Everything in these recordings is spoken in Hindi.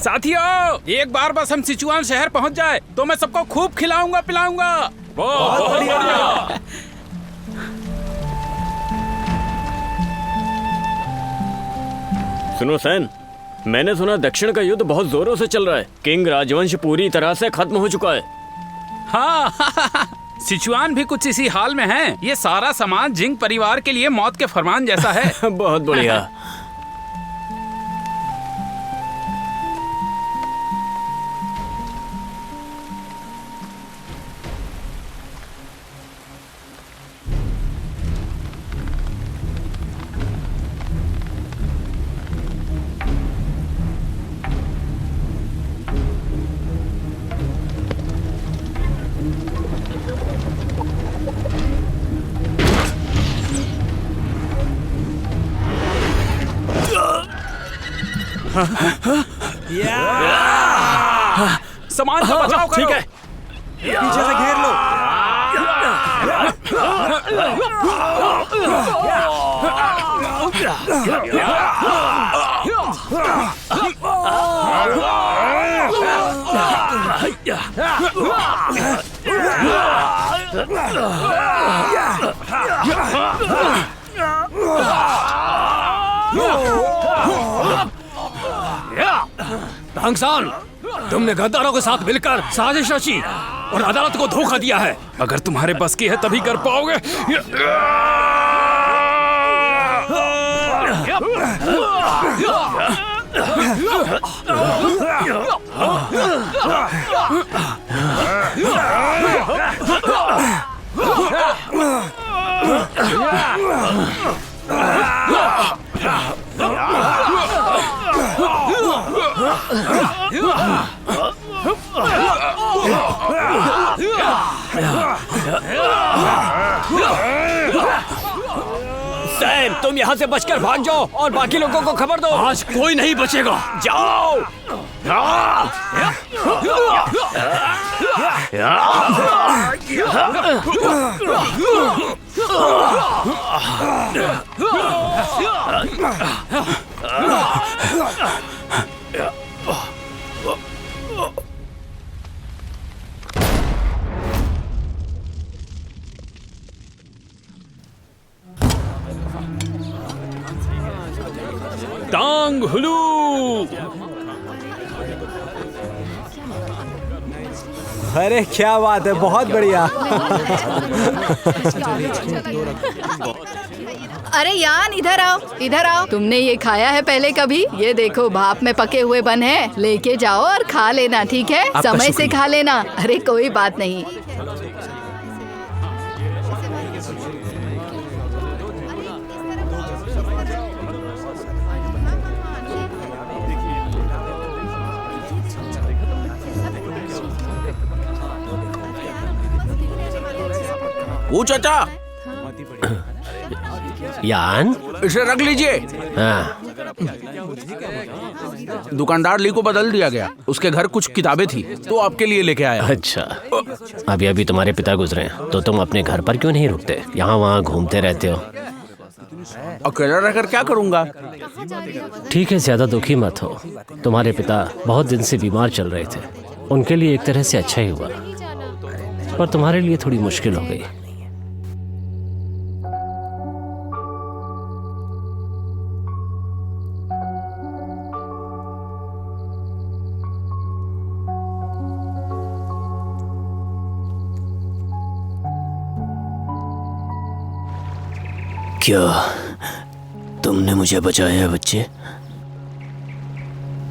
साथियों, एक बार बस हम सिचुआन शहर पहुंच जाए तो मैं सबको खूब खिलाऊंगा पिलाऊंगा। बहुत बढ़िया। सुनो सैन, मैंने सुना दक्षिण का युद्ध बहुत जोरों से चल रहा है। किंग राजवंश पूरी तरह से खत्म हो चुका है। हाँ सिचुआन भी कुछ इसी हाल में है। ये सारा सामान जिंग परिवार के लिए मौत के फरमान जैसा है। बहुत बढ़िया। सामान का बचाव करो। ठीक है, पीछे से घेर लो। तांगसान, तुमने गद्दारों के साथ मिलकर साजिश रची और अदालत को धोखा दिया है। अगर तुम्हारे बस की है तभी कर पाओगे। सैन, तुम यहाँ से बचकर भाग जाओ और बाकी लोगों को खबर दो। आज कोई नहीं बचेगा। जाओ। तांग हुलू। अरे क्या बात है, बहुत बढ़िया। अरे यान, इधर आओ इधर आओ। तुमने ये खाया है पहले कभी? ये देखो भाप में पके हुए बन है, लेके जाओ और खा लेना, ठीक है? समय से खा लेना। अरे कोई बात नहीं। वो चाचा, यान, इसे रख लीजिए। हाँ। दुकानदार ली को बदल दिया गया। उसके घर कुछ किताबें थी तो आपके लिए लेके आया। अच्छा, अभी अभी तुम्हारे पिता गुजरे तो तुम अपने घर पर क्यों नहीं रुकते? यहाँ वहाँ घूमते रहते हो। अकेला रहकर क्या करूँगा? ठीक है, ज्यादा दुखी मत हो। तुम्हारे पिता बहुत दिन से बीमार चल रहे थे। उनके लिए एक तरह से अच्छा ही हुआ, पर तुम्हारे लिए थोड़ी मुश्किल हो गई। क्या तुमने मुझे बचाया है बच्चे?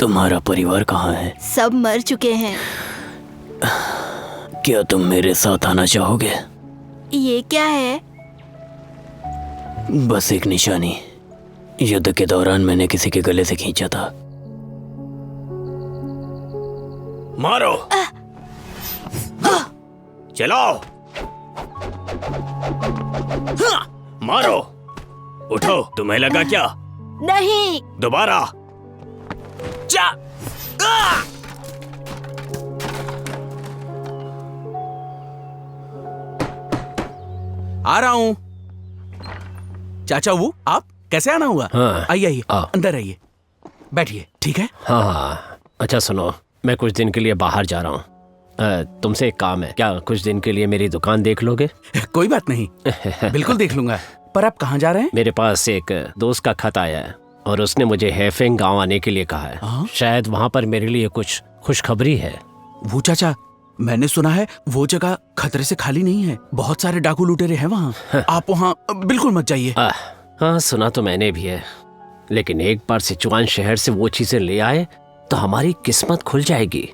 तुम्हारा परिवार कहाँ है? सब मर चुके हैं। क्या तुम मेरे साथ आना चाहोगे? ये क्या है? बस एक निशानी। युद्ध के दौरान मैंने किसी के गले से खींचा था। मारो। चलाओ। मारो। उठो। तुम्हें लगा क्या? नहीं। दोबारा। जा। आ रहा हूँ। चाचा वो आप कैसे आना हुआ? हाँ। आइए आइए, आओ। अंदर आइए, बैठिए। ठीक है? हाँ हाँ, अच्छा सुनो, मैं कुछ दिन के लिए बाहर जा रहा हूँ। तुमसे एक काम है, क्या कुछ दिन के लिए मेरी दुकान देख लोगे? कोई बात नहीं, बिल्कुल देख लूंगा। पर आप कहाँ जा रहे हैं? मेरे पास एक दोस्त का खत आया है और उसने मुझे हैफेंग गांव आने के लिए कहा है। शायद वहाँ पर मेरे लिए कुछ खुशखबरी है। वो चाचा, मैंने सुना है वो जगह खतरे से खाली नहीं है, बहुत सारे डाकू लुटेरे हैं वहाँ। आप वहाँ बिल्कुल मत जाइए। हाँ, सुना तो मैंने भी है, लेकिन एक बार सिचुआन शहर से वो चीजें ले आए तो हमारी किस्मत खुल जाएगी।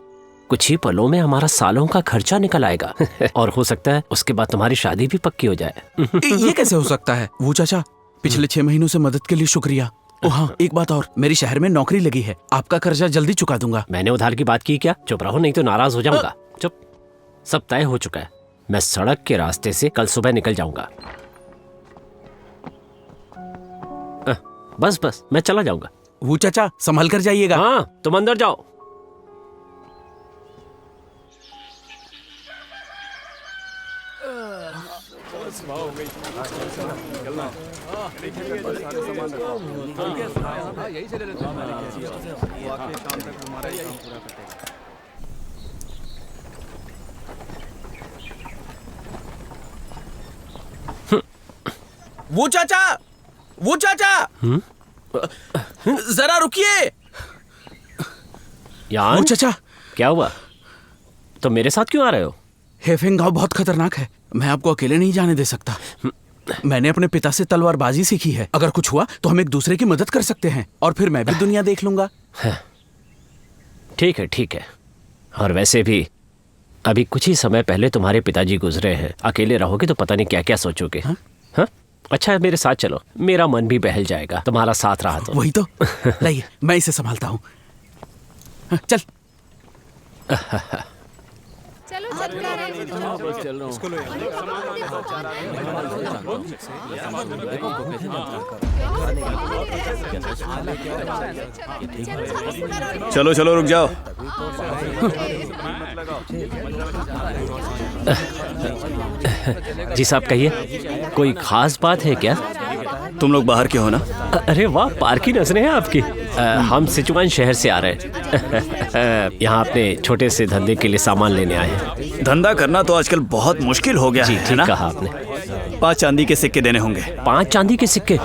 कुछ ही पलों में हमारा सालों का खर्चा निकल आएगा और हो सकता है उसके बाद तुम्हारी शादी भी पक्की हो जाए। ये कैसे हो सकता है? वो चाचा, पिछले 6 महीनों से मदद के लिए शुक्रिया। हाँ, एक बात और, मेरी शहर में नौकरी लगी है, आपका कर्जा जल्दी चुका दूंगा। मैंने उधार की बात की क्या? चुप रहो, नहीं तो नाराज हो जाऊंगा। चुप, सब तय हो चुका है। मैं सड़क के रास्ते से कल सुबह निकल जाऊंगा। बस मैं चला जाऊंगा। वो चाचा, संभल कर जाइएगा। हाँ, तुम अंदर जाओ। वो चाचा, जरा रुकिए। यान, वो चाचा, क्या हुआ? तो मेरे साथ क्यों आ रहे हो? हैफेंग गांव बहुत खतरनाक है, मैं आपको अकेले नहीं जाने दे सकता। मैंने अपने पिता से तलवारबाजी सीखी है, अगर कुछ हुआ तो हम एक दूसरे की मदद कर सकते हैं और फिर मैं भी दुनिया देख लूंगा। ठीक है। और वैसे भी अभी कुछ ही समय पहले तुम्हारे पिताजी गुजरे हैं, अकेले रहोगे तो पता नहीं क्या क्या सोचोगे। हाँ? अच्छा है, मेरे साथ चलो, मेरा मन भी बहल जाएगा तुम्हारा साथ रहा तो। वही तो, लाइए मैं इसे संभालता हूँ। चल। चलो रुक जाओ। जी साहब कहिए, कोई खास बात है क्या? तुम लोग बाहर के हो ना? अरे वाह, पार की नजरें हैं आपकी। हम सिचुआन शहर से आ रहे हैं। यहाँ अपने छोटे से धंधे के लिए सामान लेने आए हैं। धंधा करना तो आजकल बहुत मुश्किल हो गया जी, है ठीक ना? कहा आपने। 5 चांदी के सिक्के देने होंगे। 5 चांदी के सिक्के?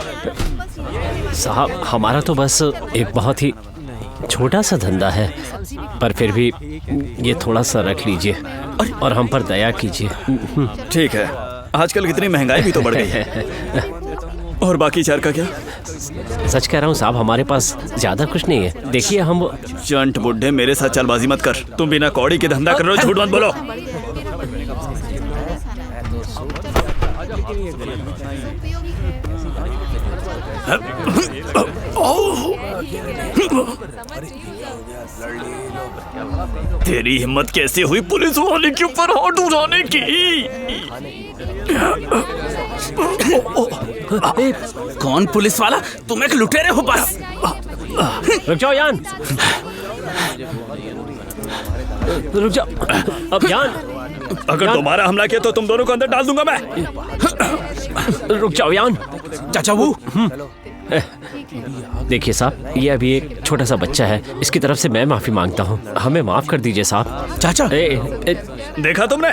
साहब, हमारा तो बस एक बहुत ही छोटा सा धंधा है, पर फिर भी ये थोड़ा सा रख लीजिए और हम पर दया कीजिए। ठीक है, आजकल कितनी महंगाई भी तो बढ़ गई है। और बाकी 4 का क्या? सच कह रहा हूँ साहब, हमारे पास ज्यादा कुछ नहीं है। देखिए हम चंट बुड्ढे, मेरे साथ चालबाजी मत कर। तुम बिना कौड़ी के धंधा कर रहे हो, झूठ मत बोलो। तेरी हिम्मत कैसे हुई पुलिस वाले के ऊपर हाथ उठाने की? कौन पुलिस वाला? तुम एक लुटेरे हो बस। रुक जाओ यान, रुक जाओ। अब यान, अगर दोबारा हमला किया तो तुम दोनों को अंदर डाल दूंगा मैं। रुक जाओ यान। चाचा वो देखिए साहब, ये अभी एक छोटा सा बच्चा है, इसकी तरफ से मैं माफी मांगता हूँ, हमें माफ कर दीजिए साहब। चाचा, देखा तुमने?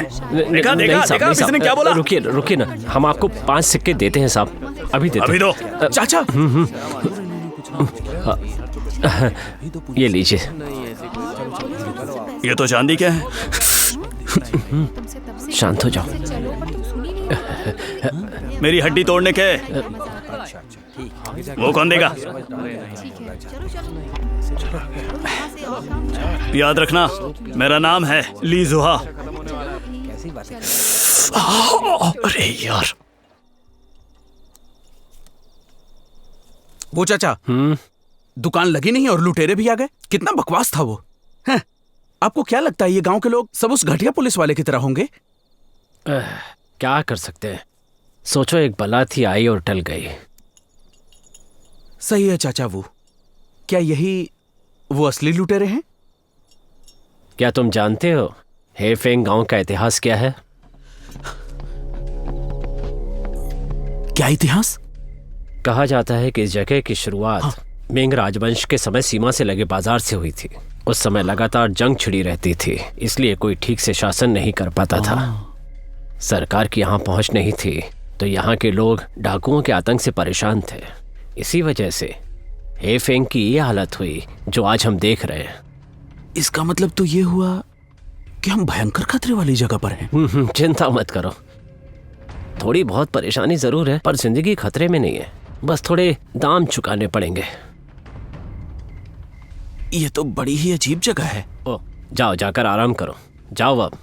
देखा किसने क्या बोला? रुकिए ना, हम आपको 5 सिक्के देते हैं साहब, अभी देते अभी दो। चाचा, ये लीजिए। ये तो चांदी क्या है? शांत हो जाओ। मेरी हड्डी तोड़ने के वो कौन देगा? याद रखना, मेरा नाम है ली जुहा। अरे यार। वो चाचा, दुकान लगी नहीं और लुटेरे भी आ गए, कितना बकवास था वो। हैं? आपको क्या लगता है ये गांव के लोग सब उस घटिया पुलिस वाले की तरह होंगे? क्या कर सकते हैं, सोचो एक बला थी आई और टल गई। सही है चाचा। वो क्या यही वो असली लुटेरे हैं? क्या तुम जानते हो हेफेंग गांव का इतिहास क्या है? क्या इतिहास? कहा जाता है कि इस जगह की शुरुआत मिंग राजवंश के समय सीमा से लगे बाजार से हुई थी। उस समय लगातार जंग छिड़ी रहती थी, इसलिए कोई ठीक से शासन नहीं कर पाता था। सरकार की यहाँ पहुँच नहीं थी, तो यहाँ के लोग डाकुओं के आतंक से परेशान थे। इसी वजह से हेफेंग की ये हालत हुई जो आज हम देख रहे हैं। इसका मतलब तो ये हुआ कि हम भयंकर खतरे वाली जगह पर हैं। चिंता मत करो, थोड़ी बहुत परेशानी जरूर है, पर जिंदगी खतरे में नहीं है। बस थोड़े दाम चुकाने पड़ेंगे। ये तो बड़ी ही अजीब जगह है। ओ, जाओ, जाकर आराम करो, जाओ अब।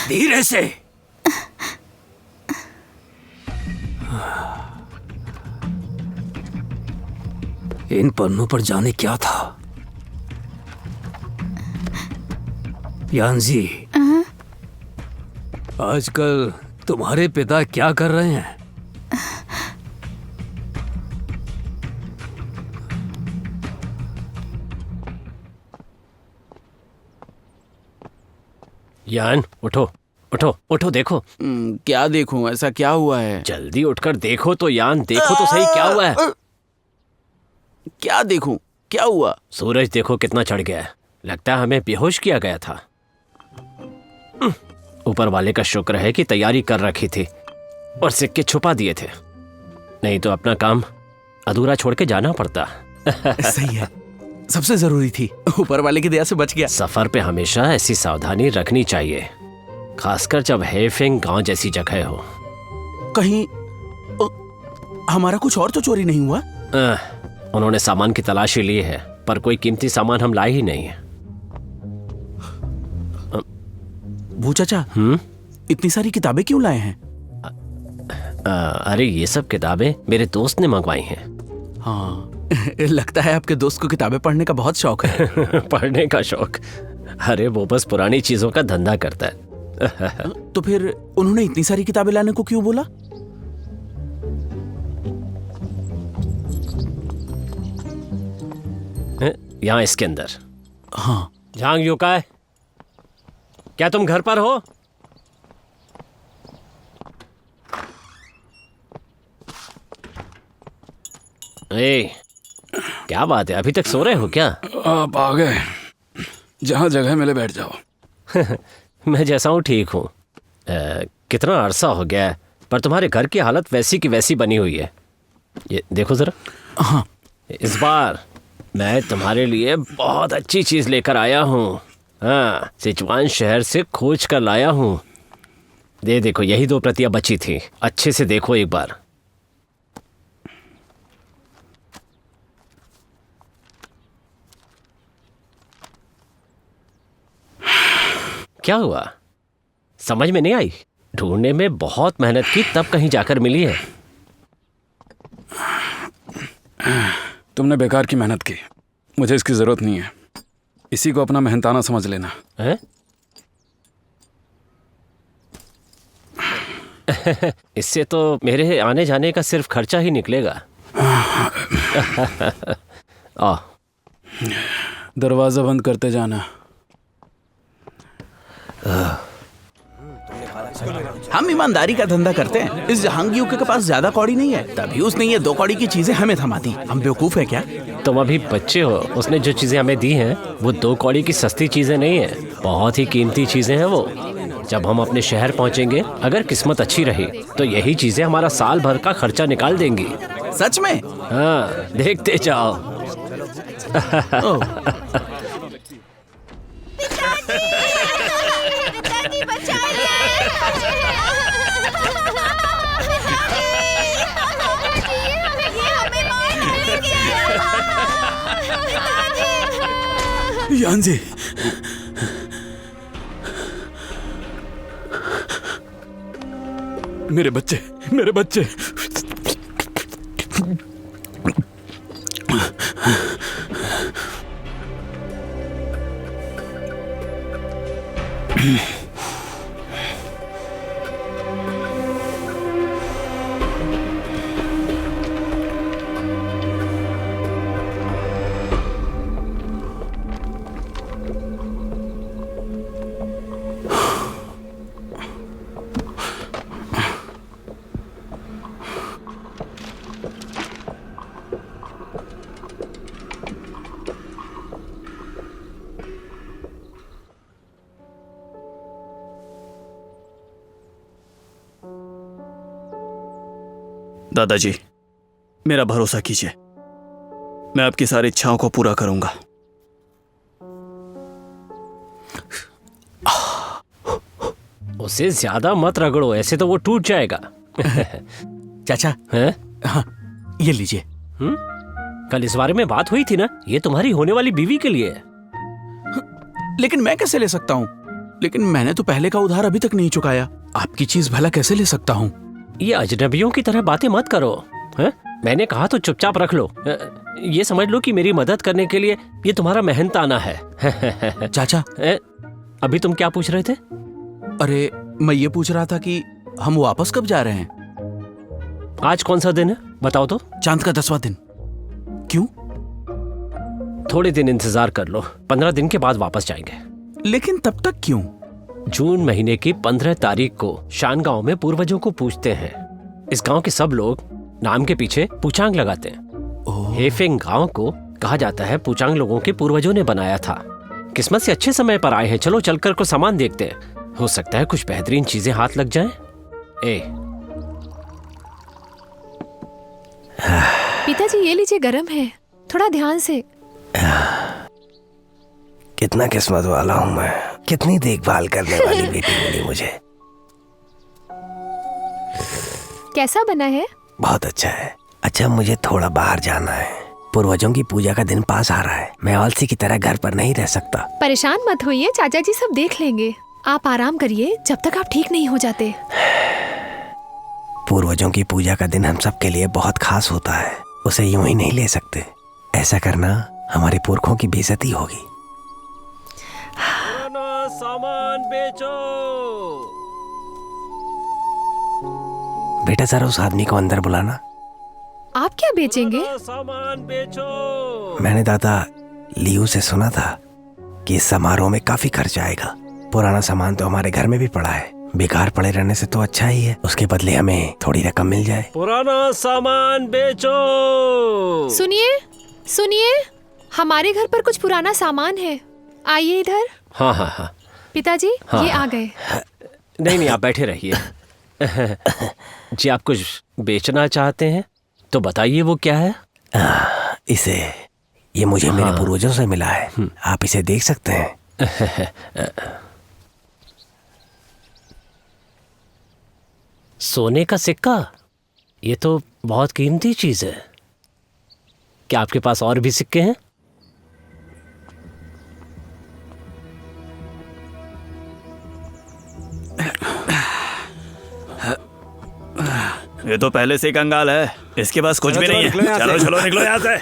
धीरे से। इन पन्नों पर जाने क्या था? यानजी, आजकल तुम्हारे पिता क्या कर रहे हैं? यान, उठो उठो उठो, देखो। क्या देखूं? ऐसा क्या हुआ है? जल्दी उठकर देखो तो यान, देखो तो सही क्या हुआ है। क्या देखूं? क्या हुआ? सूरज देखो कितना चढ़ गया है, लगता है हमें बेहोश किया गया था। ऊपर वाले का शुक्र है कि तैयारी कर रखी थी और सिक्के छुपा दिए थे, नहीं तो अपना काम अधूरा छोड़ के जाना पड़ता। सही है, सबसे जरूरी थी, ऊपर वाले की दया से बच गया। सफर पे हमेशा ऐसी सावधानी रखनी चाहिए, खासकर जब हेफेंग गांव जैसी जगह हो। कहीं हमारा कुछ और तो चोरी नहीं हुआ? उन्होंने सामान की तलाशी ली है, पर कोई कीमती सामान हम लाए ही नहीं है। भू चाचा, इतनी सारी किताबें क्यों लाए हैं? अरे ये सब किताबें मेरे दोस्त ने मंगवाई हैं। हाँ, लगता है आपके दोस्त को किताबें पढ़ने का बहुत शौक है। पढ़ने का शौक? अरे वो बस पुरानी चीजों का धंधा करता है। तो फिर उन्होंने इतनी सारी किताबें लाने को क्यों बोला? यहाँ इसके अंदर। हाँ। झांग युकाय, क्या तुम घर पर हो? क्या बात है, अभी तक सो रहे हो क्या? आप आ गए, जहाँ जगह मिले बैठ जाओ। मैं जैसा हूँ ठीक हूँ। कितना अरसा हो गया है, पर तुम्हारे घर की हालत वैसी की वैसी बनी हुई है। ये देखो जरा। हाँ। इस बार मैं तुम्हारे लिए बहुत अच्छी चीज लेकर आया हूँ। हाँ, सिचुआन शहर से खोज कर लाया हूँ। देखो, यही 2 प्रतियां बची थी, अच्छे से देखो एक बार। क्या हुआ, समझ में नहीं आई? ढूंढने में बहुत मेहनत की, तब कहीं जाकर मिली है। तुमने बेकार की मेहनत की, मुझे इसकी जरूरत नहीं है। इसी को अपना मेहनताना समझ लेना है? इससे तो मेरे आने जाने का सिर्फ खर्चा ही निकलेगा। दरवाजा बंद करते जाना। हम ईमानदारी का धंधा करते हैं। इस जहांगीर के पास ज्यादा कौड़ी नहीं है, तभी उसने ये 2 कौड़ी की चीजें हमें थमा दी। हम बेवकूफ है क्या? तुम अभी बच्चे हो। उसने जो चीजें हमें दी हैं वो 2 कौड़ी की सस्ती चीजें नहीं है, बहुत ही कीमती चीजें हैं वो। जब हम अपने शहर पहुंचेंगे, अगर किस्मत अच्छी रही तो यही चीजें हमारा साल भर का खर्चा निकाल देंगी। सच में? हाँ, देखते जाओ। यांजी, मेरे बच्चे, मेरे बच्चे। दादाजी, मेरा भरोसा कीजिए, मैं आपकी सारी इच्छाओं को पूरा करूंगा। उसे ज्यादा मत रगड़ो, ऐसे तो वो टूट जाएगा। चाचा, हैं? हाँ, ये लीजिए। कल इस बारे में बात हुई थी ना, ये तुम्हारी होने वाली बीवी के लिए है। लेकिन मैं कैसे ले सकता हूँ? लेकिन मैंने तो पहले का उधार अभी तक नहीं चुकाया। आपकी चीज भला कैसे ले सकता हूँ? ये अजनबियों की तरह बातें मत करो। हैं? मैंने कहा तो चुपचाप रख लो। ये समझ लो कि मेरी मदद करने के लिए ये तुम्हारा मेहनताना है। चाचा, अभी तुम क्या पूछ रहे थे? अरे मैं ये पूछ रहा था कि हम वापस कब जा रहे हैं? आज कौन सा दिन है बताओ तो? चांद का 10वां दिन। क्यों? थोड़े दिन इंतजार कर लो, 15 दिन के बाद वापस जाएंगे। लेकिन तब तक क्यों? जून महीने की 15 तारीख को शान गांव में पूर्वजों को पूजते हैं। इस गांव के सब लोग नाम के पीछे पुचांग लगाते हैं। हेफेंग गांव को कहा जाता है पुचांग लोगों के पूर्वजों ने बनाया था। किस्मत से अच्छे समय पर आए हैं, चलो चलकर को सामान देखते हैं, हो सकता है कुछ बेहतरीन चीजें हाथ लग जाएं। पिताजी ये लीजिए, गरम है, थोड़ा ध्यान से। कितना किस्मत वाला हूँ मैं, कितनी देखभाल करने वाली बेटी मिली मुझे। कैसा बना है? बहुत अच्छा है। अच्छा, मुझे थोड़ा बाहर जाना है, पूर्वजों की पूजा का दिन पास आ रहा है, मैं आलसी की तरह घर पर नहीं रह सकता। परेशान मत होइए, चाचा जी सब देख लेंगे, आप आराम करिए जब तक आप ठीक नहीं हो जाते। पूर्वजों की पूजा का दिन हम सब के लिए बहुत खास होता है, उसे यूं ही नहीं ले सकते। ऐसा करना हमारे पुरखों की बेइज्जती होगी। सामान बेचो। बेटा जरा उस आदमी को अंदर बुलाना। आप क्या बेचेंगे? सामान बेचो। मैंने दादा लियू से सुना था कि इस समारोह में काफी खर्च आएगा। पुराना सामान तो हमारे घर में भी पड़ा है, बेकार पड़े रहने से तो अच्छा ही है, उसके बदले हमें थोड़ी रकम मिल जाए। पुराना सामान बेचो। सुनिए सुनिए, हमारे घर पर कुछ पुराना सामान है, आइए इधर। हाँ हाँ हाँ पिताजी, हाँ, ये आ गए। नहीं आप बैठे रहिए। जी आप कुछ बेचना चाहते हैं तो बताइए वो क्या है? ये मुझे मेरे पूर्वजों से मिला है, आप इसे देख सकते हैं। सोने का सिक्का? ये तो बहुत कीमती चीज है। क्या आपके पास और भी सिक्के हैं? ये तो पहले से ही कंगाल है, इसके पास कुछ भी नहीं है। चलो चलो निकलो यहाँ से।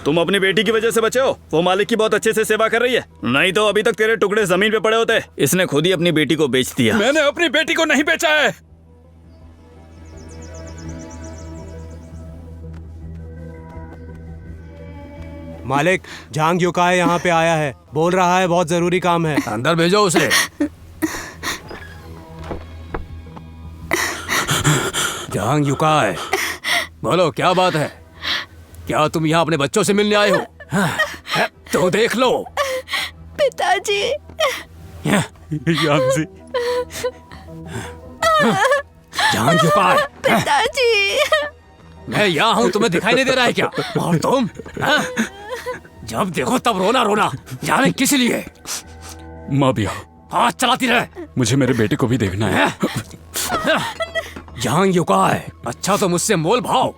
तुम अपनी बेटी की वजह से बचे हो, वो मालिक की बहुत अच्छे से सेवा कर रही है, नहीं तो अभी तक तेरे टुकड़े जमीन पे पड़े होते। इसने खुद ही अपनी बेटी को बेच दिया। मैंने अपनी बेटी को नहीं बेचा है। मालिक, झांग युकाय यहाँ पे आया है, बोल रहा है बहुत जरूरी काम है। अंदर भेजो उसे। झांग युकाय, बोलो क्या बात है? क्या तुम यहाँ अपने बच्चों से मिलने आए हो? तो देख लो। पिताजी। झांग युकाय, पिताजी। मैं यहाँ हूँ, तुम्हें दिखाई नहीं दे रहा है क्या? और तुम जब देखो तब रोना रोना, जाने किस लिए? माँ भी हाथ चलाती रहे। मुझे मेरे बेटे को भी देखना है। झांग युकाय, अच्छा तो मुझसे मोल भाव।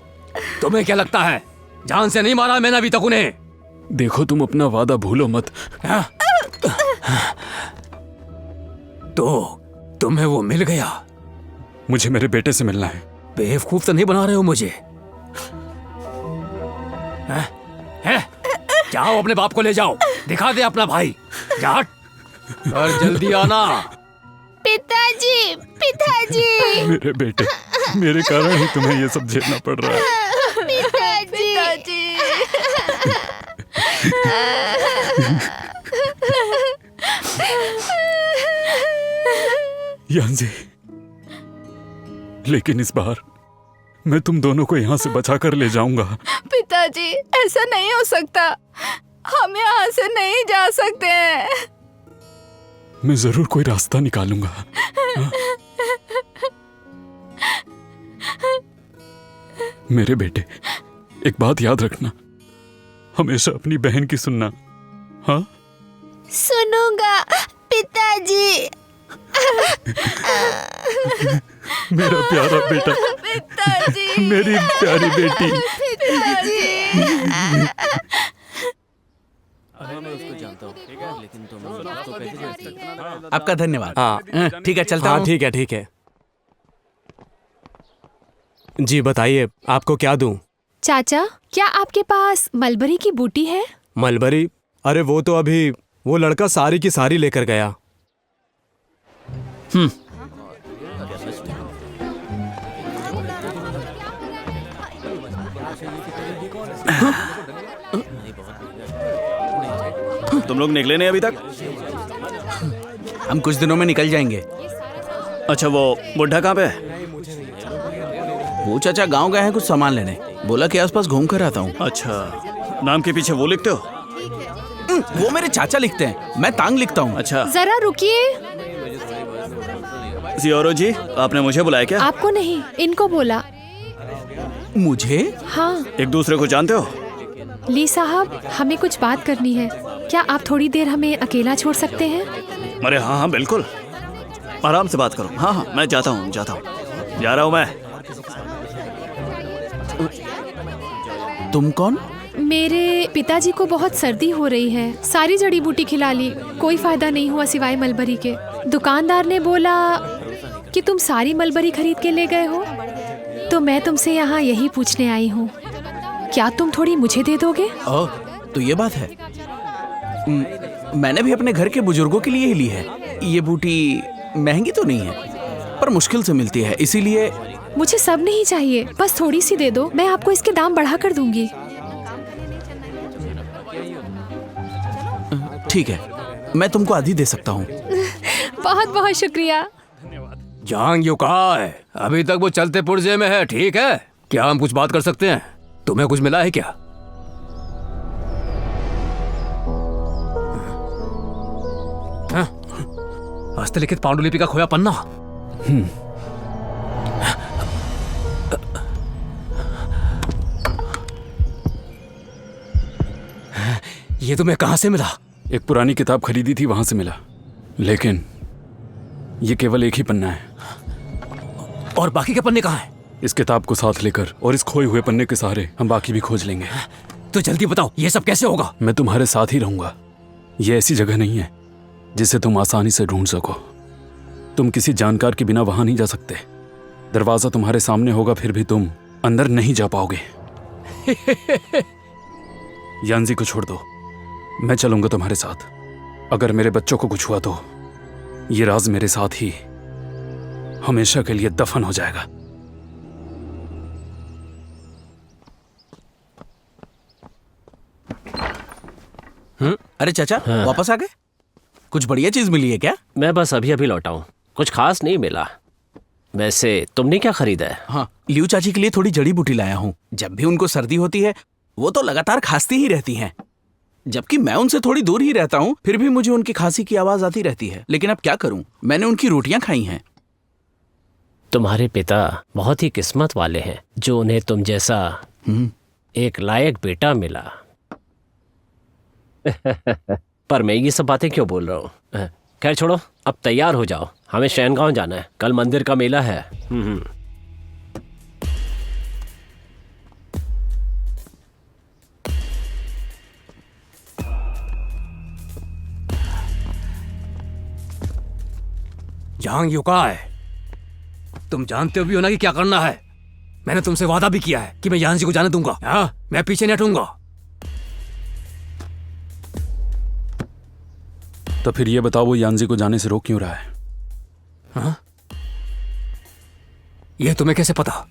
तुम्हें क्या लगता है जान से नहीं मारा मैंने अभी तक उन्हें? देखो तुम अपना वादा भूलो मत। तो तुम्हें वो मिल गया? मुझे मेरे बेटे से मिलना है। बेवकूफ तो नहीं बना रहे हो मुझे? हैं? जाओ अपने बाप को ले जाओ, दिखा दे अपना भाई। जा और जल्दी आना। पिताजी, पिताजी, मेरे बेटे, मेरे कारण ही तुम्हें ये सब झेलना पड़ रहा है। पिताजी। यांजी, लेकिन इस बार मैं तुम दोनों को यहाँ से बचा कर ले जाऊंगा। पिताजी, ऐसा नहीं हो सकता। हम यहाँ से नहीं जा सकते हैं। मैं जरूर कोई रास्ता निकालूंगा। मेरे बेटे, एक बात याद रखना, हमेशा अपनी बहन की सुनना। हाँ, सुनूंगा पिताजी। मेरा प्यारा बेटा, पिताजी, मेरी प्यारी बेटी। पिताजी। आपका धन्यवाद। हाँ ठीक है, चलता हाँ, हूँ। ठीक है ठीक है। जी बताइए, आपको क्या दूं? चाचा, क्या आपके पास मलबरी की बूटी है? मलबरी? अरे वो तो अभी वो लड़का सारी की सारी लेकर गया। तुम लोग निकले नहीं अभी तक? हम कुछ दिनों में निकल जाएंगे। अच्छा, वो बुढ़ा कहाँ पे है? वो चाचा गांव गए हैं कुछ सामान लेने, बोला कि आसपास घूम कर आता हूँ। अच्छा, नाम के पीछे वो लिखते हो? वो मेरे चाचा लिखते हैं, मैं तांग लिखता हूँ। अच्छा, जरा रुकिए। सियोरो जी, आपने मुझे बुलाया क्या? आपको नहीं, इनको बोला। मुझे? हाँ। एक दूसरे को जानते हो? ली साहब, हमें कुछ बात करनी है। क्या आप थोड़ी देर हमें अकेला छोड़ सकते हैं? अरे हाँ हाँ बिल्कुल, आराम से बात करो। हाँ हाँ, मैं जाता हूँ, जा रहा हूँ मैं। तुम कौन? मेरे पिताजी को बहुत सर्दी हो रही है, सारी जड़ी बूटी खिला ली, कोई फायदा नहीं हुआ सिवाय मलबरी के। दुकानदार ने बोला कि तुम सारी मलबरी खरीद के ले गए हो, तो मैं तुमसे यहाँ यही पूछने आई हूँ, क्या तुम थोड़ी मुझे दे दोगे? ओह, तो ये बात है। मैंने भी अपने घर के बुजुर्गों के लिए ही ली है। ये बूटी महंगी तो नहीं है, पर मुश्किल से मिलती है, इसीलिए। मुझे सब नहीं चाहिए, बस थोड़ी सी दे दो, मैं आपको इसके दाम बढ़ा कर दूंगी। ठीक है, मैं तुमको आधी दे सकता हूँ। बहुत बहुत शुक्रिया। जांग युकाई, अभी तक वो चलते पुर्जे में है, ठीक है? क्या हम कुछ बात कर सकते हैं? तुम्हें कुछ मिला है क्या? हस्तलिखित पांडुलिपि का खोया पन्ना। ये तुम्हें कहां से मिला? एक पुरानी किताब खरीदी थी, वहां से मिला, लेकिन ये केवल एक ही पन्ना है। और बाकी के पन्ने कहाँ हैं? इस किताब को साथ लेकर और इस खोए हुए पन्ने के सहारे हम बाकी भी खोज लेंगे। तो जल्दी बताओ, ये सब कैसे होगा? मैं तुम्हारे साथ ही रहूंगा। ये ऐसी जगह नहीं है जिसे तुम आसानी से ढूंढ सको। तुम किसी जानकार के बिना वहां नहीं जा सकते। दरवाजा तुम्हारे सामने होगा, फिर भी तुम अंदर नहीं जा पाओगे। यांजी को छोड़ दो, मैं चलूंगा तुम्हारे साथ। अगर मेरे बच्चों को कुछ हुआ तो ये राज मेरे साथ ही हमेशा के लिए दफन हो जाएगा। अरे चाचा, वापस आ गए? कुछ बढ़िया चीज मिली है क्या? मैं बस अभी अभी लौटा हूँ, कुछ खास नहीं मिला। वैसे तुमने क्या खरीदा है? हाँ, लियू चाची के लिए थोड़ी जड़ी बूटी लाया हूँ। जब भी उनको सर्दी होती है वो तो लगातार खांसती ही रहती हैं। जबकि मैं उनसे थोड़ी दूर ही रहता हूँ, फिर भी मुझे उनकी खांसी की आवाज आती रहती है। लेकिन अब क्या करूँ, मैंने उनकी रोटियां खाई हैं। तुम्हारे पिता बहुत ही किस्मत वाले हैं जो उन्हें तुम जैसा एक लायक बेटा मिला। पर मैं ये सब बातें क्यों बोल रहा हूँ? खैर छोड़ो, अब तैयार हो जाओ, हमें शैनगांव जाना है, कल मंदिर का मेला है। जहांग युकाय, तुम जानते भी हो ना कि क्या करना है। मैंने तुमसे वादा भी किया है कि मैं यांजी को जाने दूंगा। हाँ, मैं पीछे नहीं हटूंगा। तो फिर ये बताओ, वो यांजी को जाने से रोक क्यों रहा है? हाँ? ये तुम्हें कैसे पता?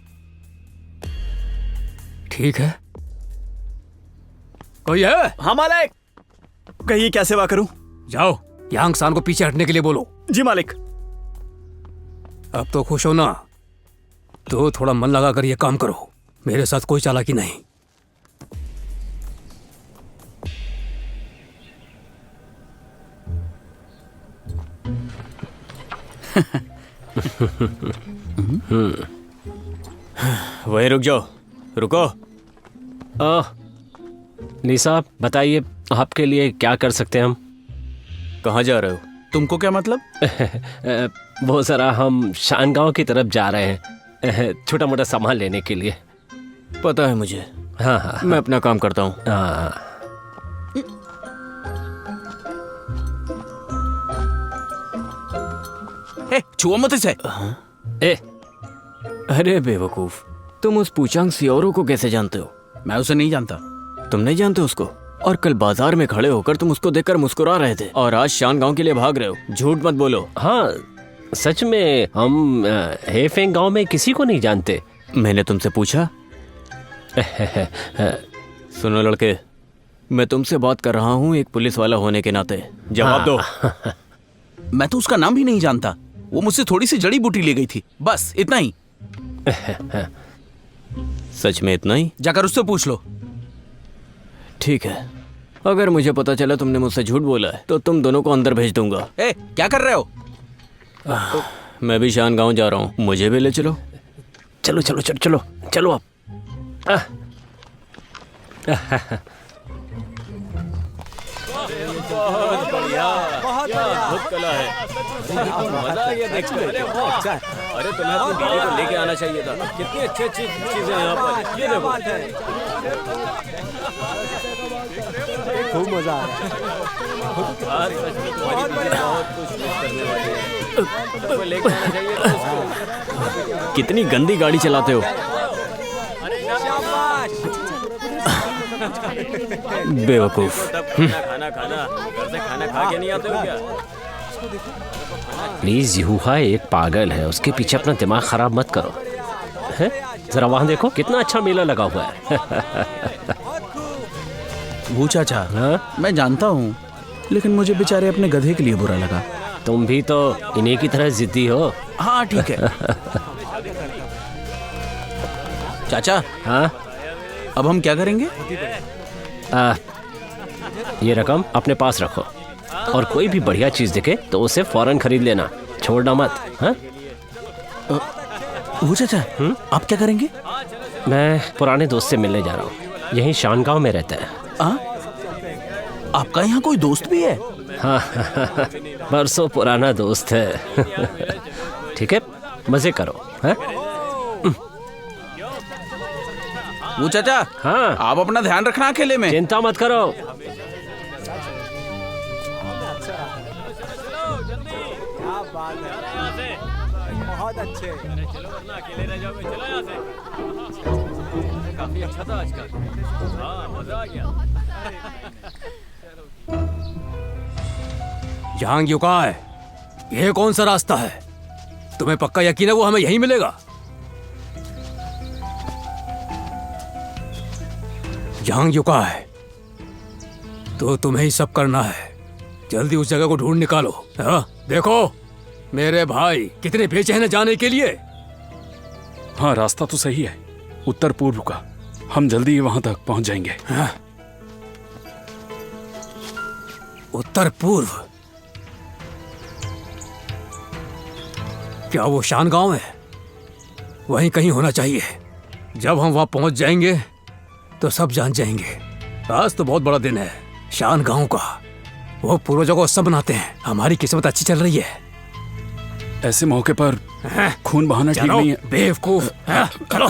ठीक है, कोई है? हाँ मालिक, कहिए क्या सेवा करूं? जाओ यांग सान को पीछे हटने के लिए बोलो। जी मालिक। अब तो खुश हो ना? तो थोड़ा मन लगाकर ये काम करो, मेरे साथ कोई चालाकी नहीं। वही रुक जाओ, रुको। ली साहब बताइए, आपके लिए क्या कर सकते हैं हम? कहाँ जा रहे हो? तुमको क्या मतलब? वो जरा हम शानगांव की तरफ जा रहे हैं, छोटा मोटा सामान लेने के लिए। पता है मुझे। हाँ हाँ, मैं अपना काम करता हूँ। हाँ। छुआ मत इसे। ए, अरे बेवकूफ, तुम उस पूचांग सियोरो को कैसे जानते हो? मैं उसे नहीं जानता। तुम नहीं जानते उसको? और कल बाजार में खड़े होकर तुम उसको देखकर मुस्कुरा रहे थे, और आज शानगांव के लिए भाग रहे हो। झूठ मत बोलो। हाँ सच में हम हेफेंग गांव में किसी को नहीं जानते। मैंने तुमसे पूछा? सुनो लड़के, मैं तुमसे बात कर रहा हूँ एक पुलिस वाला होने के नाते। जवाब दो। मैं तो उसका नाम भी नहीं जानता। वो मुझसे थोड़ी सी जड़ी बूटी ले गई थी, बस इतना ही। सच में इतना ही? जाकर उससे पूछ लो। ठीक है, अगर मुझे पता चला तुमने मुझसे झूठ बोला है तो तुम दोनों को अंदर भेज दूंगा। ए, क्या कर रहे हो? मैं भी शानगांव जा रहा हूँ, मुझे भी ले चलो। चलो चलो चलो चलो चलो अब। बहुत बढ़िया, बहुत कला है। मजा आ गया देखने। अरे तुम्हें अपनी बीवी को लेके आना चाहिए था। कितनी अच्छी अच्छी चीजें हैं यहाँ पर। ये देखो, खूब मजा आ रहा है। बहुत कुछ करने वाली है। तुमको लेके आना चाहिए था उसको। कितनी गंदी गाड़ी चलाते हो। बेवकूफ। खाना खाना, घर से खाना खा के नहीं आते हो क्या? प्लीज यूहा एक पागल है, उसके पीछे अपना दिमाग खराब मत करो। है? जरा वहां देखो कितना अच्छा मेला लगा हुआ है। वो चाचा, हाँ? मैं जानता हूँ, लेकिन मुझे बेचारे अपने गधे के लिए बुरा लगा। तुम भी तो इन्हीं की तरह जिद्दी हो। हाँ ठीक है। चाचा, हाँ? अब हम क्या करेंगे? ये रकम अपने पास रखो, और कोई भी बढ़िया चीज दिखे तो उसे फौरन खरीद लेना, छोड़ना मत। हाँ? वो चाचा, आप क्या करेंगे? मैं पुराने दोस्त से मिलने जा रहा हूँ, यहीं शानगांव में रहता है। आपका यहाँ कोई दोस्त भी है? हाँ, बरसों पुराना दोस्त है। ठीक है, मजे करो। हाँ? वो चाचा, हाँ? आप अपना ध्यान रखना अकेले में। चिंता मत करो। बहुत अच्छे। चलो वरना अकेले रह जाओगे। चलो यहाँ से। काफी अच्छा था आज का। हाँ, मजा आ गया। जहांग युकाय, ये कौन सा रास्ता है? तुम्हें पक्का यकीन है वो हमें यहीं मिलेगा? जहांग युकाय, तो तुम्हें ही सब करना है। जल्दी उस जगह को ढूंढ निकालो। हाँ? देखो मेरे भाई कितने बेचैन हैं जाने के लिए। हाँ, रास्ता तो सही है, उत्तर पूर्व का। हम जल्दी ही वहां तक पहुंच जाएंगे। हाँ? उत्तर पूर्व? क्या वो शानगांव है? वहीं कहीं होना चाहिए। जब हम वहां पहुंच जाएंगे तो सब जान जाएंगे। आज तो बहुत बड़ा दिन है शानगांव का। वो पूर्वजों को सब मनाते हैं। हमारी किस्मत अच्छी चल रही है। ऐसे मौके पर खून बहाना ठीक नहीं है। बेवकूफ। चलो।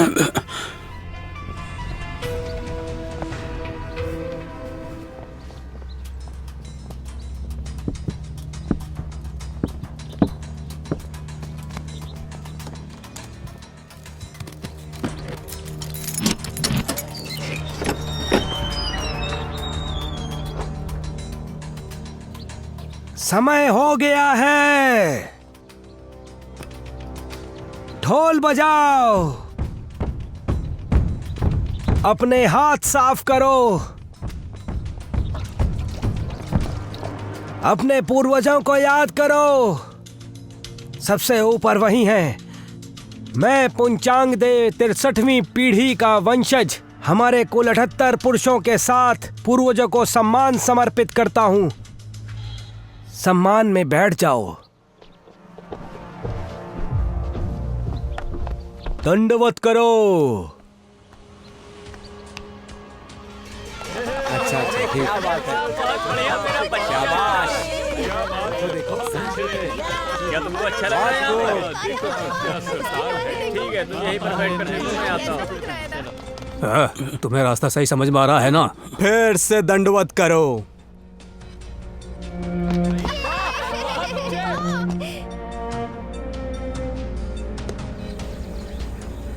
समय हो गया है, ढोल बजाओ, अपने हाथ साफ करो, अपने पूर्वजों को याद करो। सबसे ऊपर वही हैं। मैं पुंचांग दे 63वीं पीढ़ी का वंशज हमारे कुल 78 पुरुषों के साथ पूर्वजों को सम्मान समर्पित करता हूं। सम्मान में बैठ जाओ। दंडवत करो। अच्छा ठीक। क्या तुमको अच्छा लग रहा है? ठीक है, तुम यहीं पर बैठ कर देखो, मैं आता हूँ। तुम्हें रास्ता सही समझ में आ रहा है ना? फिर से दंडवत करो।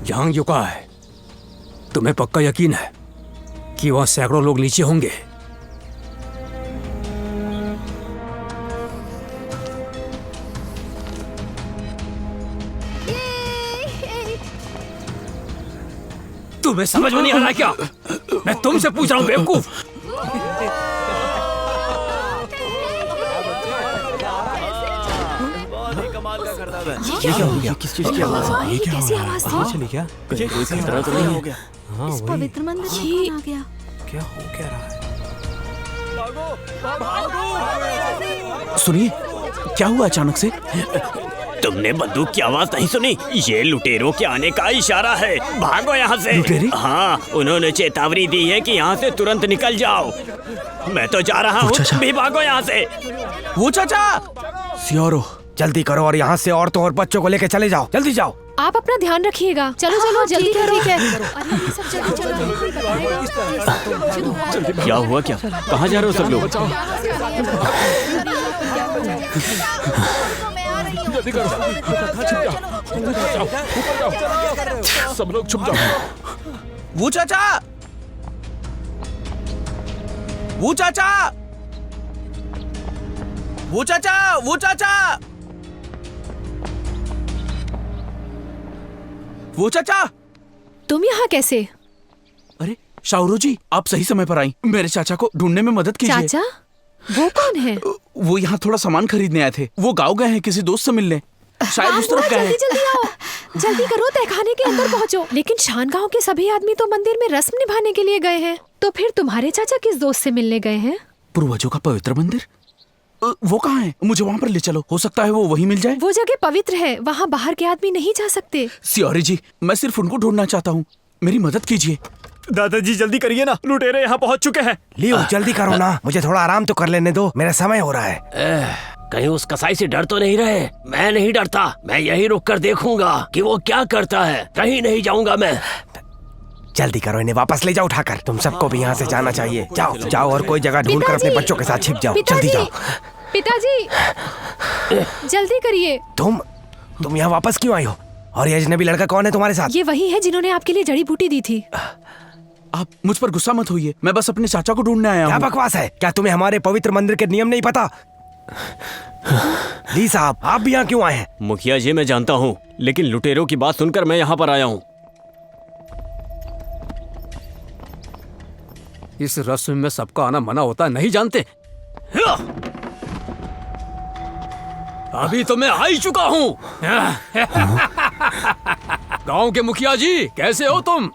जहां युका है, तुम्हें पक्का यकीन है कि वहां सैकड़ों लोग नीचे होंगे? तुम्हें समझ में नहीं आ रहा क्या? मैं तुमसे पूछ रहा हूं बेवकूफ। ये क्या हो गया? किस चीज की आवाज है? ये कैसी आवाज थी? चली क्या? कोई खतरा तो नहीं हो गया? हाँ इस पवित्र मंदिर में कौन आ गया? क्या हो क्या रहा है? सुनिए, क्या हुआ अचानक से? तुमने बंदूक की आवाज नहीं सुनी? ये लुटेरों के आने का इशारा है। भागो यहाँ से। लुटेरे? हाँ, उन्होंने चेतावनी दी है कि यहाँ से तुरंत निकल जाओ। मैं तो जा रहा हूँ, तुम भी भागो यहाँ से। वो चाचा! सियोरो, जल्दी करो और यहाँ से औरतों और बच्चों को लेकर चले जाओ। जल्दी जाओ। आप अपना ध्यान रखिएगा। चलो चलो जल्दी करो। क्या हुआ? क्या कहाँ जा रहे हो सब लोग? जल्दी करो, सब लोग छुप जाओ। वो चाचा! वो चाचा! वो चाचा! वो चाचा! वो चाचा! तुम यहाँ कैसे? अरे शाहरुख जी, आप सही समय पर आई। मेरे चाचा को ढूंढने में मदद कीजिए। चाचा? वो कौन है? वो यहाँ थोड़ा सामान खरीदने आए थे। वो गाँव गए हैं, किसी दोस्त से मिलने। शायद उस तरफ गए हैं। जल्दी जल्दी आओ, जल्दी करो, तहखाने के अंदर पहुँचो। लेकिन शान गाँव के सभी आदमी तो मंदिर में रस्म निभाने के लिए गए हैं। तो फिर तुम्हारे चाचा किस दोस्त से मिलने गए हैं? पूर्वजों का पवित्र मंदिर। वो कहाँ है? मुझे वहाँ पर ले चलो, हो सकता है वो वहीं मिल जाए। वो जगह पवित्र है, वहाँ बाहर के आदमी नहीं जा सकते। सियोरी जी, मैं सिर्फ उनको ढूंढना चाहता हूँ, मेरी मदद कीजिए। दादाजी जल्दी करिए ना, लुटेरे यहाँ पहुँच चुके हैं। लियो जल्दी करो ना, मुझे थोड़ा आराम तो कर लेने दो, मेरा समय हो रहा है। कहीं उस कसाई से डर तो नहीं रहे? मैं नहीं डरता, मैं यहीं रुक कर देखूंगा कि वो क्या करता है। कहीं नहीं जाऊंगा मैं। जल्दी करो, इन्हें वापस ले जाओ उठाकर। तुम सबको भी यहाँ से जाना चाहिए। जाओ जाओ और कोई जगह ढूंढ कर अपने बच्चों के साथ छिप जाओ। जल्दी जाओ। पिताजी जल्दी करिए। तुम यहाँ वापस क्यों आई हो? और ये अजनबी लड़का कौन है तुम्हारे साथ? ये वही है जिन्होंने आपके लिए जड़ी बूटी दी थी। आप मुझ पर गुस्सा मत होइए, मैं बस अपने चाचा को ढूंढने आया हूँ। क्या बकवास है? क्या तुम्हें हमारे पवित्र मंदिर के नियम नहीं पता? ली साहब, आप भी यहाँ क्यों आए हैं? मुखिया जी, मैं जानता हूँ, लेकिन लुटेरों की बात सुनकर मैं यहाँ पर आया हूँ। इस रस्म में सबका आना मना होता है, नहीं जानते? अभी तो मैं आ ही चुका हूँ। गांव के मुखिया जी, कैसे हो तुम?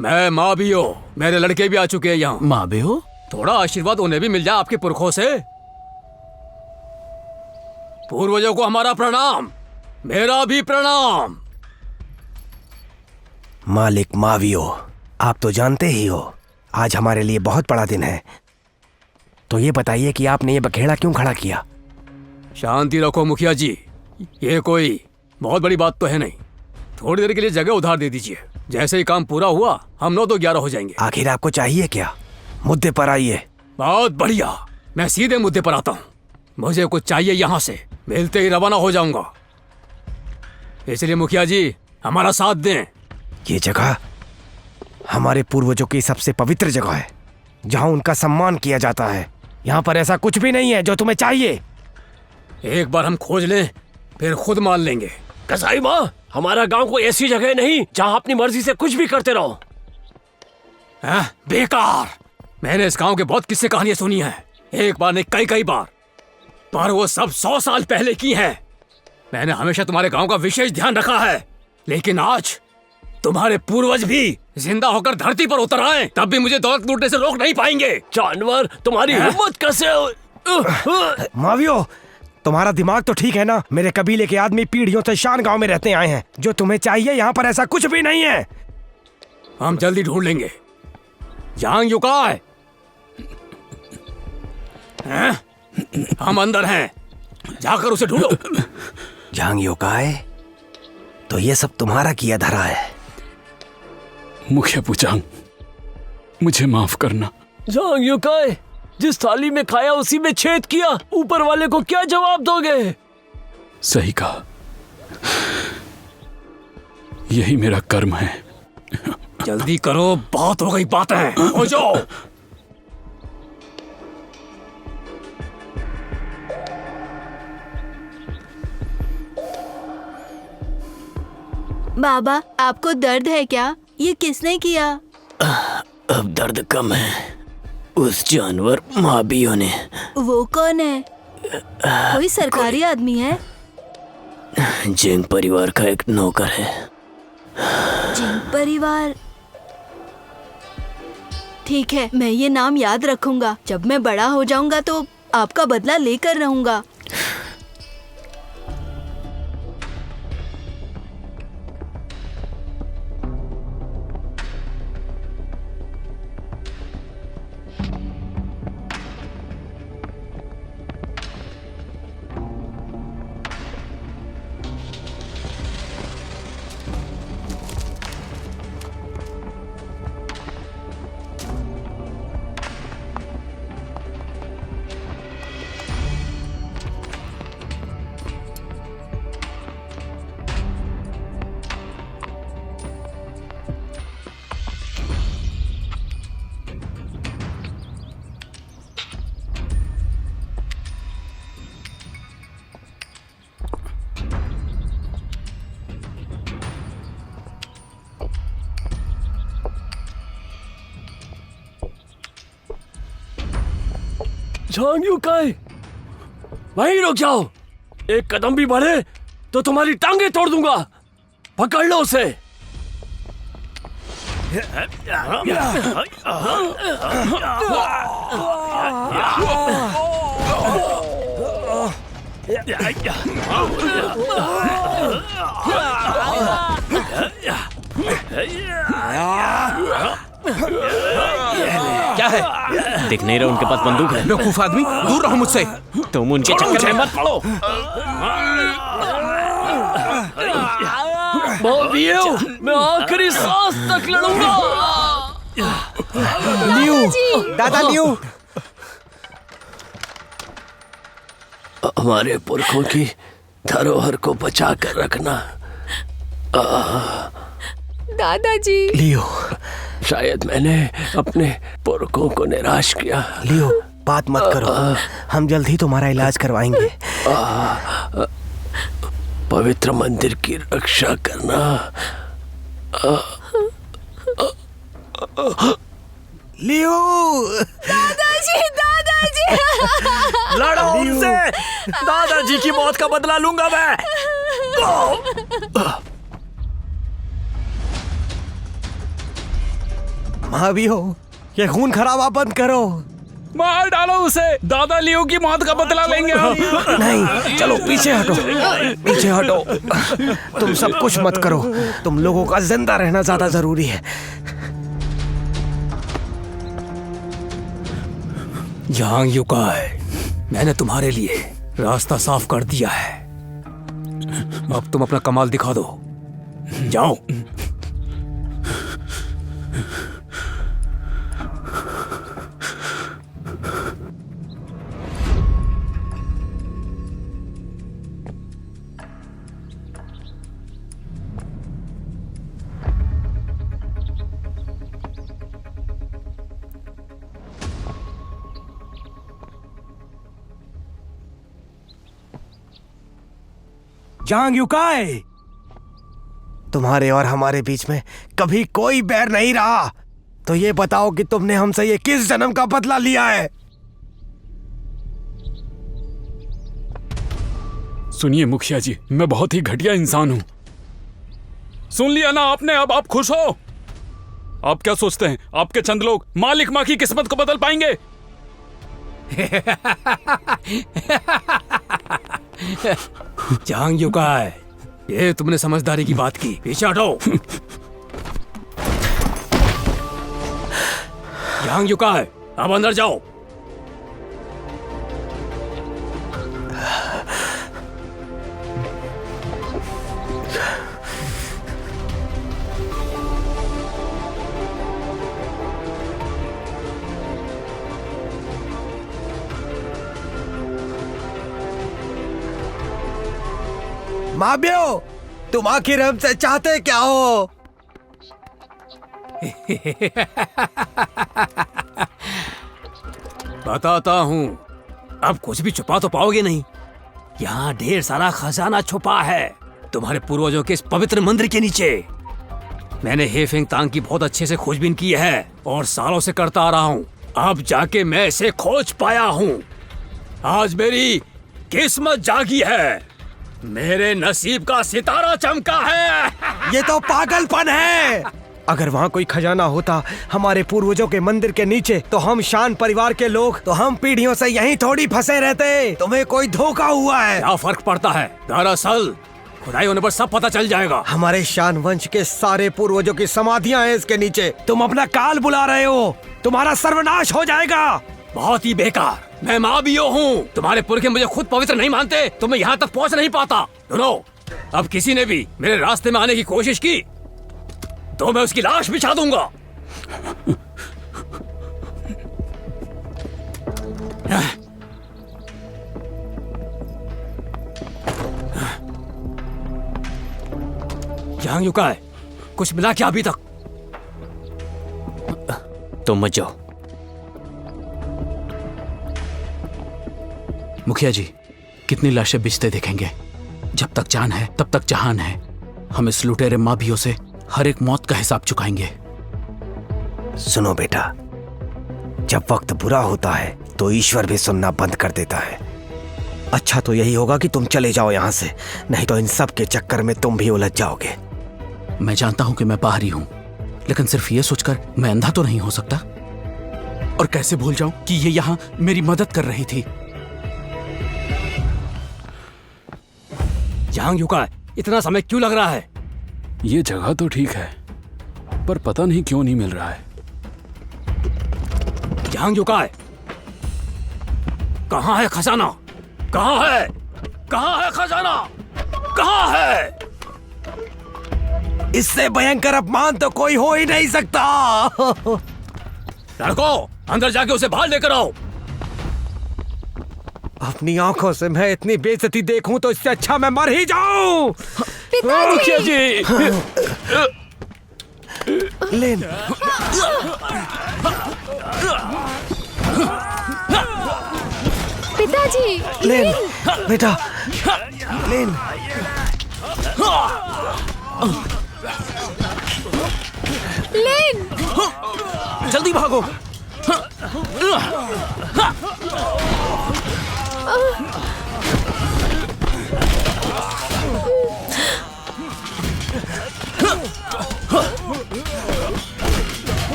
मैं माँ भी हो, मेरे लड़के भी आ चुके हैं यहाँ। माँ भी हो? थोड़ा आशीर्वाद उन्हें भी मिल जाए आपके पुरखों से। पूर्वजों को हमारा प्रणाम, मेरा भी प्रणाम। मालिक मावियो, आप तो जानते ही हो आज हमारे लिए बहुत बड़ा दिन है। तो ये बताइए कि आपने ये बखेड़ा क्यों खड़ा किया? शांति रखो मुखिया जी, ये कोई बहुत बड़ी बात तो है नहीं। थोड़ी देर के लिए जगह उधार दे दीजिए। जैसे ही काम पूरा हुआ हम 9 तो 11 हो जाएंगे। आखिर आपको चाहिए क्या? मुद्दे पर आइए। बहुत बढ़िया, मैं सीधे मुद्दे पर आता हूँ। मुझे कुछ चाहिए, यहाँ से मिलते ही रवाना हो जाऊंगा। इसलिए मुखिया जी हमारा साथ दें। ये जगह हमारे पूर्वजों की सबसे पवित्र जगह है, जहाँ उनका सम्मान किया जाता है। यहाँ पर ऐसा कुछ भी नहीं है जो तुम्हें चाहिए। एक बार हम खोज लें फिर खुद मान लेंगे। कसाई माँ, हमारा गांव कोई ऐसी जगह नहीं जहाँ अपनी मर्जी से कुछ भी करते रहो। बेकार। मैंने इस गांव के बहुत किस्से कहानियां सुनी हैं, एक बार नहीं कई कई बार, पर वो सब 100 साल पहले की हैं। मैंने हमेशा तुम्हारे गांव का विशेष ध्यान रखा है, लेकिन आज तुम्हारे पूर्वज भी जिंदा होकर धरती पर उतर आए, तब भी मुझे दौलत लूटने से रोक नहीं पाएंगे। जानवर, तुम्हारी हिम्मत कैसे? मावियो, तुम्हारा दिमाग तो ठीक है ना? मेरे कबीले के आदमी पीढ़ियों से शान गांव में रहते आए हैं। जो तुम्हें चाहिए यहाँ पर ऐसा कुछ भी नहीं है। हम जल्दी ढूंढ लेंगे। यांग युकाय, हम अंदर हैं, जाकर उसे ढूंढो। यांग युकाय, तो ये सब तुम्हारा किया धरा है। मुखिया पुचांग, मुझे माफ करना। यांग युकाय, जिस थाली में खाया उसी में छेद किया, ऊपर वाले को क्या जवाब दोगे? सही कहा, यही मेरा कर्म है। जल्दी करो, बहुत हो गई बातें, हो जाओ। बाबा, आपको दर्द है क्या? ये किसने किया? अब दर्द कम है, उस जानवर माबियों ने। वो कौन है? कोई सरकारी आदमी है? जिंग परिवार का एक नौकर है। जिंग परिवार? ठीक है, मैं ये नाम याद रखूंगा। जब मैं बड़ा हो जाऊंगा तो आपका बदला लेकर रहूंगा। यांग युकाय, वहीं रुक जाओ। एक कदम भी बढ़े तो तुम्हारी टांगे तोड़ दूंगा। पकड़ लो उसे। क्या है? दिख नहीं रहा उनके पास बंदूक है। बेवकूफ आदमी, दूर रहो मुझसे। तुम उनके चक्कर में मत पड़ो। मैं आखिरी सांस तक लड़ूंगा। लियू, दादा लियू। हमारे पुरखों की धरोहर को बचा कर रखना। दादाजी। लियो, शायद मैंने अपने पुरखों को निराश किया। लियो, बात मत करो, हम जल्द ही तुम्हारा इलाज करवाएंगे। पवित्र मंदिर की रक्षा करना। लियो, दादाजी, दादाजी। लड़ो उनसे, दादाजी की मौत का बदला लूंगा मैं। महावीर, ये खून खराबा बंद करो। मार डालो उसे, दादा लियो की मौत का बदला लेंगे हम। नहीं, चलो पीछे हटो, पीछे हटो। तुम सब कुछ मत करो, तुम लोगों का जिंदा रहना ज्यादा जरूरी है। यांग युकाय, मैंने तुम्हारे लिए रास्ता साफ कर दिया है। अब तुम अपना कमाल दिखा दो, जाओ। जांग युकाई, तुम्हारे और हमारे बीच में कभी कोई बैर नहीं रहा, तो ये बताओ कि तुमने हमसे ये किस जन्म का बदला लिया है? सुनिए मुखिया जी, मैं बहुत ही घटिया इंसान हूं। सुन लिया ना आपने, अब आप खुश हो? आप क्या सोचते हैं आपके चंद लोग मालिक माँ की किस्मत को बदल पाएंगे? जांग युकाई, ये तुमने समझदारी की बात की, पीछे हटो। जांग युकाई, अब अंदर जाओ। माबियो, तुम आखिर हमसे चाहते क्या हो? बताता हूँ, अब कुछ भी छुपा तो पाओगे नहीं। यहाँ ढेर सारा खजाना छुपा है तुम्हारे पूर्वजों के इस पवित्र मंदिर के नीचे। मैंने हेफेंग तांग की बहुत अच्छे से खोजबीन की है और सालों से करता आ रहा हूँ। अब जाके मैं इसे खोज पाया हूँ। आज मेरी किस्मत जागी है, मेरे नसीब का सितारा चमका है। ये तो पागलपन है। अगर वहाँ कोई खजाना होता हमारे पूर्वजों के मंदिर के नीचे, तो हम शान परिवार के लोग तो हम पीढ़ियों से यहीं थोड़ी फंसे रहते। तुम्हें कोई धोखा हुआ है। क्या फर्क पड़ता है? दरअसल खुदाई होने पर सब पता चल जाएगा। हमारे शान वंश के सारे पूर्वजों की समाधियां हैं इसके नीचे। तुम अपना काल बुला रहे हो, तुम्हारा सर्वनाश हो जाएगा। बहुत ही बेकार। मैं माँ भी हूँ। तुम्हारे पुरखे मुझे खुद पवित्र नहीं मानते तो मैं यहाँ तक पहुँच नहीं पाता। सुनो, अब किसी ने भी मेरे रास्ते में आने की कोशिश की तो मैं उसकी लाश बिछा दूंगा। जांग युकाई, कुछ मिला क्या अभी तक? तुम मत जाओ। मुखिया जी, कितनी लाशें बिछते देखेंगे? जब तक जान है तब तक जहान है। हम इस लुटेरे माभियों से हर एक मौत का हिसाब चुकाएंगे। सुनो बेटा, जब वक्त बुरा होता है तो ईश्वर भी सुनना बंद कर देता है। अच्छा तो यही होगा कि तुम चले जाओ यहाँ से, नहीं तो इन सब के चक्कर में तुम भी उलझ जाओगे। मैं जानता हूं कि मैं बाहरी हूं, लेकिन सिर्फ ये सोचकर मैं अंधा तो नहीं हो सकता। और कैसे भूल जाऊं कि ये यहां मेरी मदद कर रही थी। जांग युकाई, इतना समय क्यों लग रहा है? ये जगह तो ठीक है, पर पता नहीं क्यों नहीं मिल रहा है। जांग युकाई, कहाँ है खजाना? कहाँ है? कहाँ है खजाना? कहाँ है? इससे भयंकर अपमान तो कोई हो ही नहीं सकता। लड़कों, अंदर जाके उसे बाहर लेकर आओ। अपनी आंखों से मैं इतनी बेइज्जती देखूं तो इससे अच्छा मैं मर ही जाऊं। पिताजी! लेन, पिताजी! लेन, बेटा, लेन। लेन! जल्दी भागो।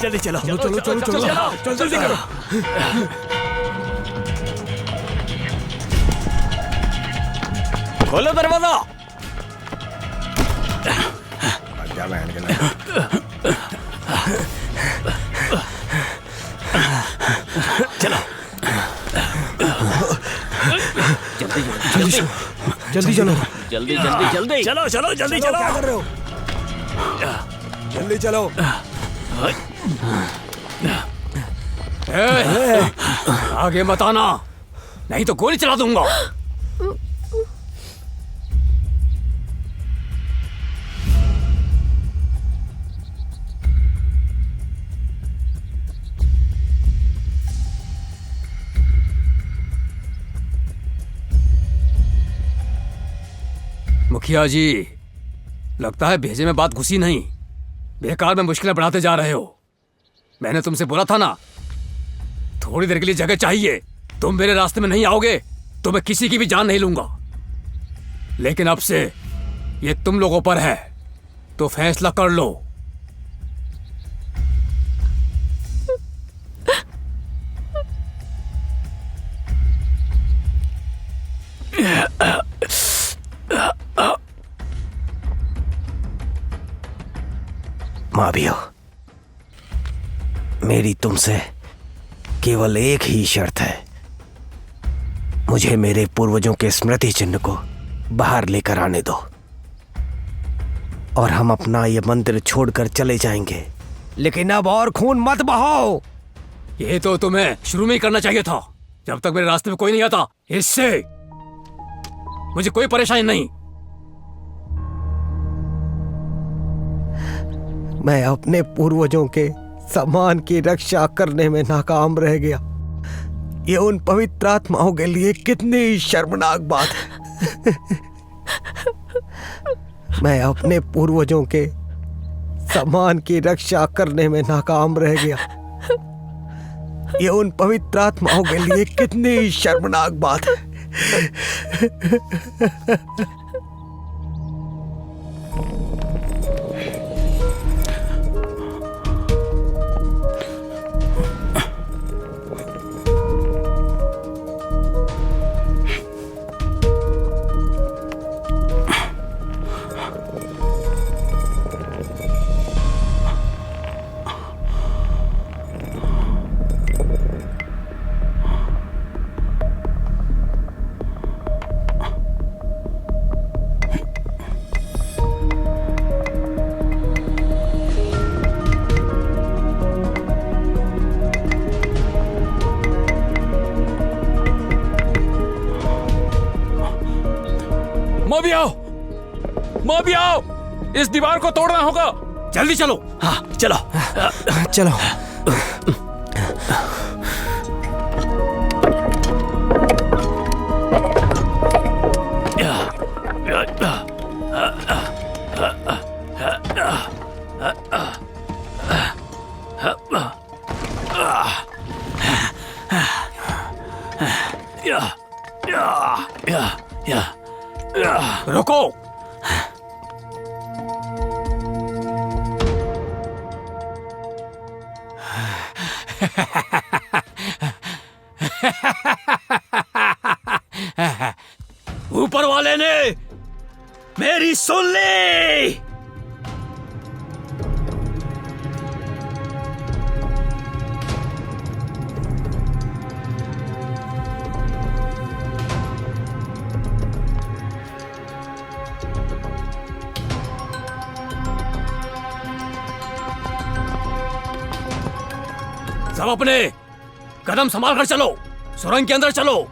जल्दी चलो। चलो चलो चलो चलो चलो जल्दी करो। खोलो दरवाजा। चलो जल्दी चलो। जल्दी जल्दी जल्दी चलो चलो जल्दी चलो। क्या कर रहे हो? जल्दी चलो। आगे मत आना, नहीं तो गोली चला दूंगा। मुखिया जी, लगता है भेजे में बात घुसी नहीं। बेकार में मुश्किलें बढ़ाते जा रहे हो। मैंने तुमसे बोला था ना, थोड़ी देर के लिए जगह चाहिए। तुम मेरे रास्ते में नहीं आओगे तो मैं किसी की भी जान नहीं लूंगा। लेकिन अब से ये तुम लोगों पर है, तो फैसला कर लो। माबियो, मेरी तुमसे केवल एक ही शर्त है। मुझे मेरे पूर्वजों के स्मृति चिन्ह को बाहर लेकर आने दो और हम अपना ये मंदिर छोड़कर चले जाएंगे। लेकिन अब और खून मत बहाओ। ये तो तुम्हें शुरू में ही करना चाहिए था, जब तक मेरे रास्ते में कोई नहीं आता। इससे मुझे कोई परेशानी नहीं। मैं अपने पूर्वजों के सम्मान की रक्षा करने में नाकाम रह गया। ये उन पवित्र आत्माओं के लिए कितनी शर्मनाक बात है। मैं अपने पूर्वजों के सम्मान की रक्षा करने में नाकाम रह गया। ये उन पवित्र आत्माओं के लिए कितनी शर्मनाक बात है। मोबी आओ, इस दीवार को तोड़ना होगा। जल्दी चलो। हाँ चलो चलो। रुको। ऊपर वाले ने मेरी सुन ली। सब अपने कदम संभाल कर चलो, सुरंग के अंदर चलो।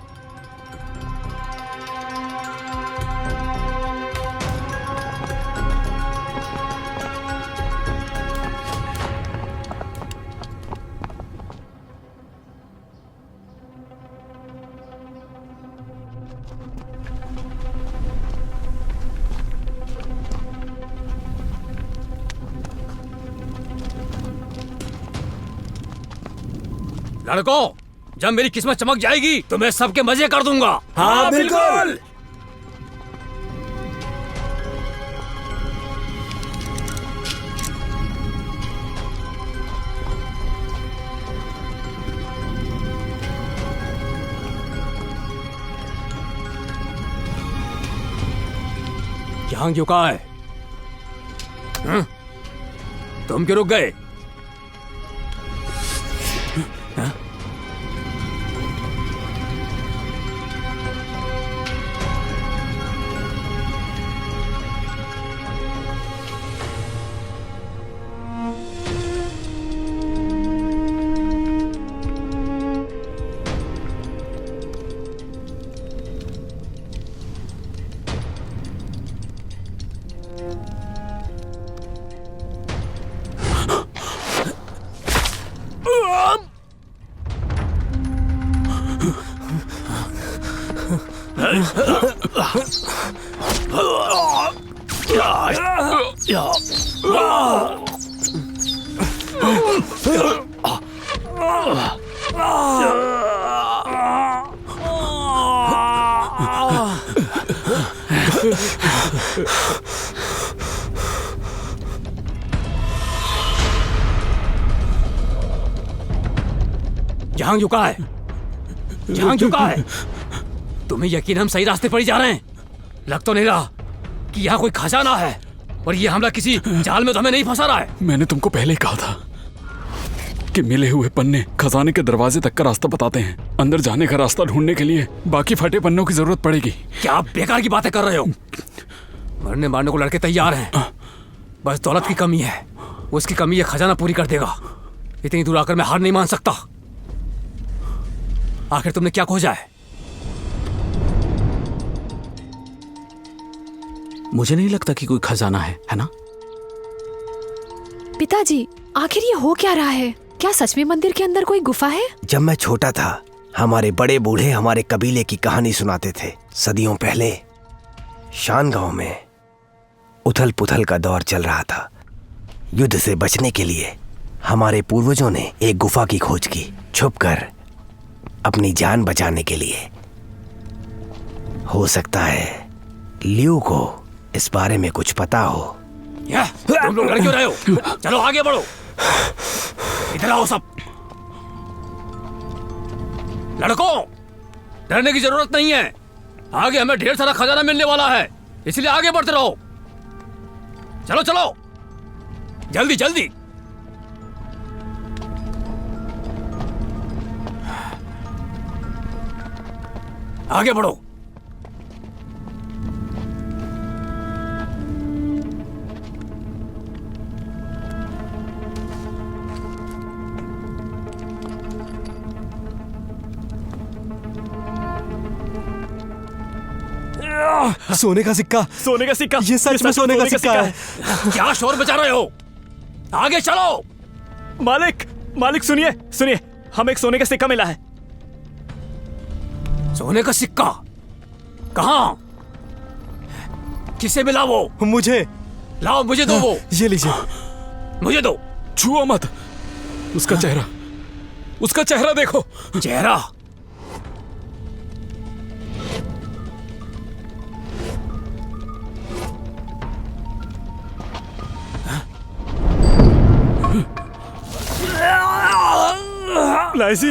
लड़कों, जब मेरी किस्मत चमक जाएगी तो मैं सबके मजे कर दूंगा। हाँ बिल्कुल। यहाँ क्यों कहाँ है? तुम क्यों रुक गए? जहां झुका है, जहां झुका है। तुम्हें यकीन हम सही रास्ते पर ही जा रहे हैं? लग तो नहीं रहा कि यहाँ कोई खजाना है और ये हमला किसी जाल में तो हमें नहीं फंसा रहा है। मैंने तुमको पहले ही कहा था कि मिले हुए पन्ने खजाने के दरवाजे तक का रास्ता बताते हैं। अंदर जाने का रास्ता ढूंढने के लिए बाकी फटे पन्नों की जरूरत पड़ेगी। क्या आप बेकार की बातें कर रहे हो? मरने मारने को लड़के तैयार हैं, बस दौलत की कमी है। उसकी कमी ये खजाना पूरी कर देगा। इतनी दूर आकर मैं हार नहीं मान सकता। आखिर तुमने क्या खोजा है? मुझे नहीं लगता कि कोई खजाना है ना? पिताजी, आखिर ये हो क्या रहा है? क्या सच में मंदिर के अंदर कोई गुफा है? जब मैं छोटा था, हमारे बड़े बूढ़े हमारे कबीले की कहानी सुनाते थे। सदियों पहले शान गांव में उथल पुथल का दौर चल रहा था। युद्ध से बचने के लिए हमारे पूर्वजों ने एक गुफा की खोज की, छुपकर अपनी जान बचाने के लिए। हो सकता है लियो को इस बारे में कुछ पता हो। तुम लोग लड़ क्यों रहे हो? चलो आगे बढ़ो। इधर आओ सब। लड़कों, डरने की जरूरत नहीं है। आगे हमें ढेर सारा खजाना मिलने वाला है, इसलिए आगे बढ़ते रहो। चलो चलो, जल्दी जल्दी। आगे बढ़ो। सोने का सिक्का, सोने का सिक्का, ये सच में सोने का सिक्का है। क्या शोर बचा रहे हो? आगे चलो। मालिक, मालिक सुनिए सुनिए, हमें एक सोने का सिक्का मिला है। सोने का सिक्का? कहां? किसे मिला वो? मुझे। लाओ, मुझे दो वो। ये लीजिए। मुझे दो। छुओ मत। उसका चेहरा, उसका चेहरा देखो। चेहरा? लाइसी,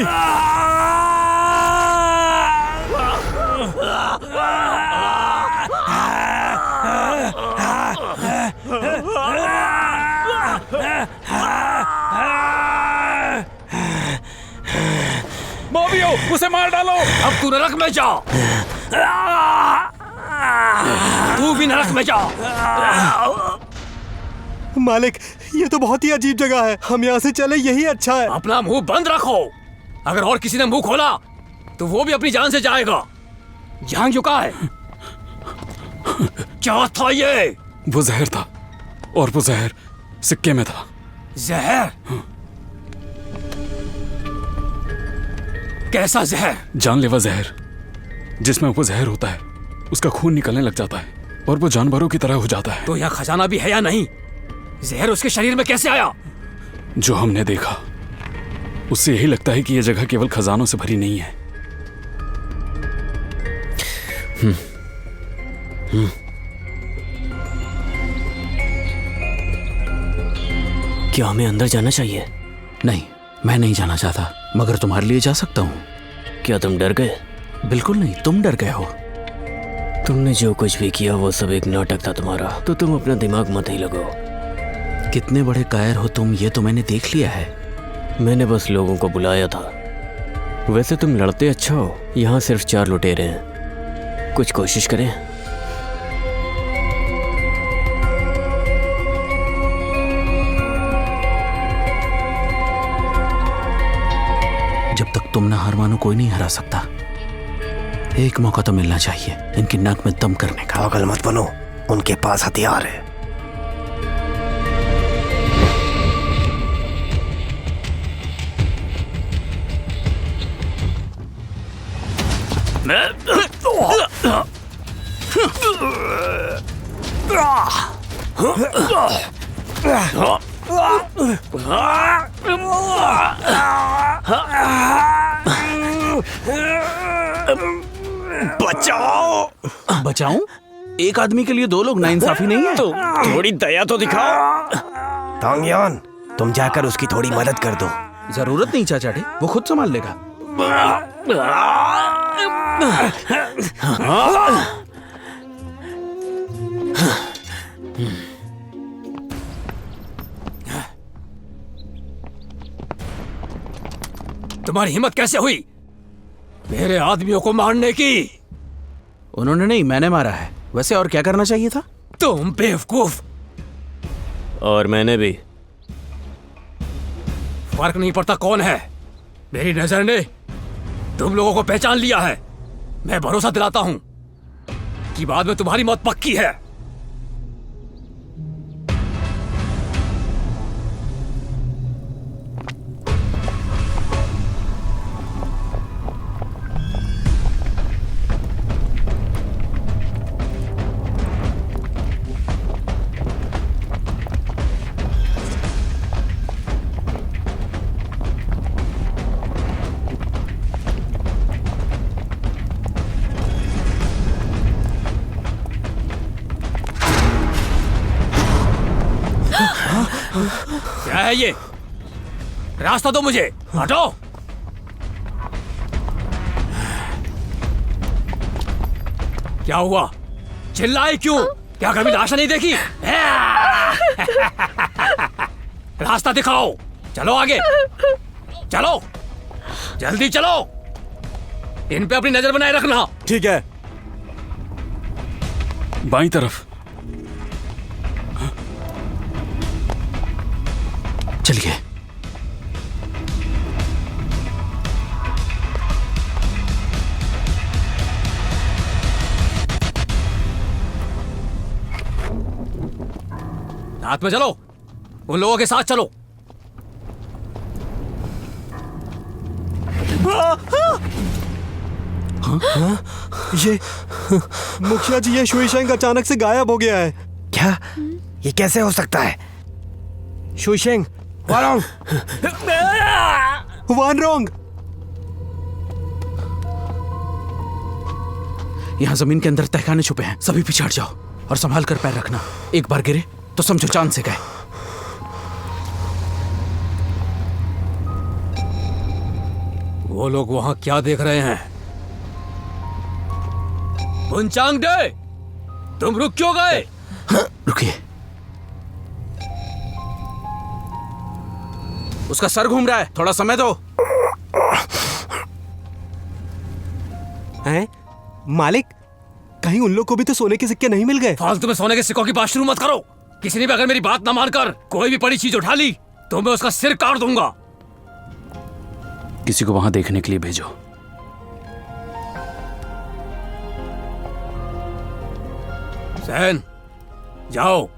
मावियो, उसे मार डालो। अब तू नरक में जा। तू भी नरक में जा। मालिक, ये तो बहुत ही अजीब जगह है। हम यहाँ से चले, यही अच्छा है। अपना मुंह बंद रखो। अगर और किसी ने मुंह खोला तो वो भी अपनी जान से जाएगा। जहां झुका है। क्या था ये? वो जहर था, और वो जहर सिक्के में था। जहर? कैसा जहर? जानलेवा जहर। जिसमें वो जहर होता है, उसका खून निकलने लग जाता है और वो जानवरों की तरह हो जाता है। तो यहाँ खजाना भी है या नहीं? जहर उसके शरीर में कैसे आया? जो हमने देखा उससे यही लगता है कि यह जगह केवल खजानों से भरी नहीं है। क्या हमें अंदर जाना चाहिए? नहीं, मैं नहीं जाना चाहता, मगर तुम्हारे लिए जा सकता हूँ। क्या तुम डर गए? बिल्कुल नहीं, तुम डर गए हो। तुमने जो कुछ भी किया वो सब एक नाटक था तुम्हारा, तो तुम अपना दिमाग मत ही लगाओ। कितने बड़े कायर हो तुम, ये तो मैंने देख लिया है। मैंने बस लोगों को बुलाया था। वैसे तुम लड़ते अच्छा हो। यहाँ सिर्फ 4 लुटेरे हैं। कुछ कोशिश करें। जब तक तुम ना हार मानो, कोई नहीं हरा सकता। एक मौका तो मिलना चाहिए इनकी नाक में दम करने का। पागल मत बनो, उनके पास हथियार है। बचाओ। बचाऊं? एक आदमी के लिए दो लोग नाइंसाफी नहीं है? तो थोड़ी दया तो दिखाओ। तांगयान, तुम जाकर उसकी थोड़ी मदद कर दो। जरूरत नहीं चाचा डे, वो खुद संभाल लेगा। तुम्हारी हिम्मत कैसे हुई मेरे आदमियों को मारने की? उन्होंने नहीं, मैंने मारा है। वैसे और क्या करना चाहिए था? तुम बेवकूफ। और मैंने भी। फर्क नहीं पड़ता कौन है, मेरी नजर ने तुम लोगों को पहचान लिया है। मैं भरोसा दिलाता हूं कि बाद में तुम्हारी मौत पक्की है। क्या है ये? रास्ता दो मुझे, हटो। क्या हुआ? चिल्लाए क्यों? क्या कभी लाशा नहीं देखी? रास्ता दिखाओ। चलो आगे, चलो, जल्दी चलो। इन पे अपनी नजर बनाए रखना। ठीक है। बाईं तरफ। चलिए। हाथ में चलो, उन लोगों के साथ चलो। ये मुखिया जी, ये शुइशेंग अचानक से गायब हो गया है। क्या? ये कैसे हो सकता है? शुइशेंग, वारोंग, वानरोंग। यहाँ जमीन के अंदर तहखाने छुपे हैं। सभी पीछे हट जाओ और संभाल कर पैर रखना। एक बार गिरे तो समझो चांद से गए। वो लोग वहां क्या देख रहे हैं? बुनचांग डे, तुम रुक क्यों गए? रुकिए। उसका सर घूम रहा है, थोड़ा समय दो। हैं? मालिक, कहीं उन लोग को भी तो सोने के सिक्के नहीं मिल गए? फालतू में सोने के सिक्कों की बात शुरू मत करो। किसी ने भी अगर मेरी बात ना मानकर कोई भी बड़ी चीज उठा ली तो मैं उसका सिर काट दूंगा। किसी को वहां देखने के लिए भेजो। सैन, जाओ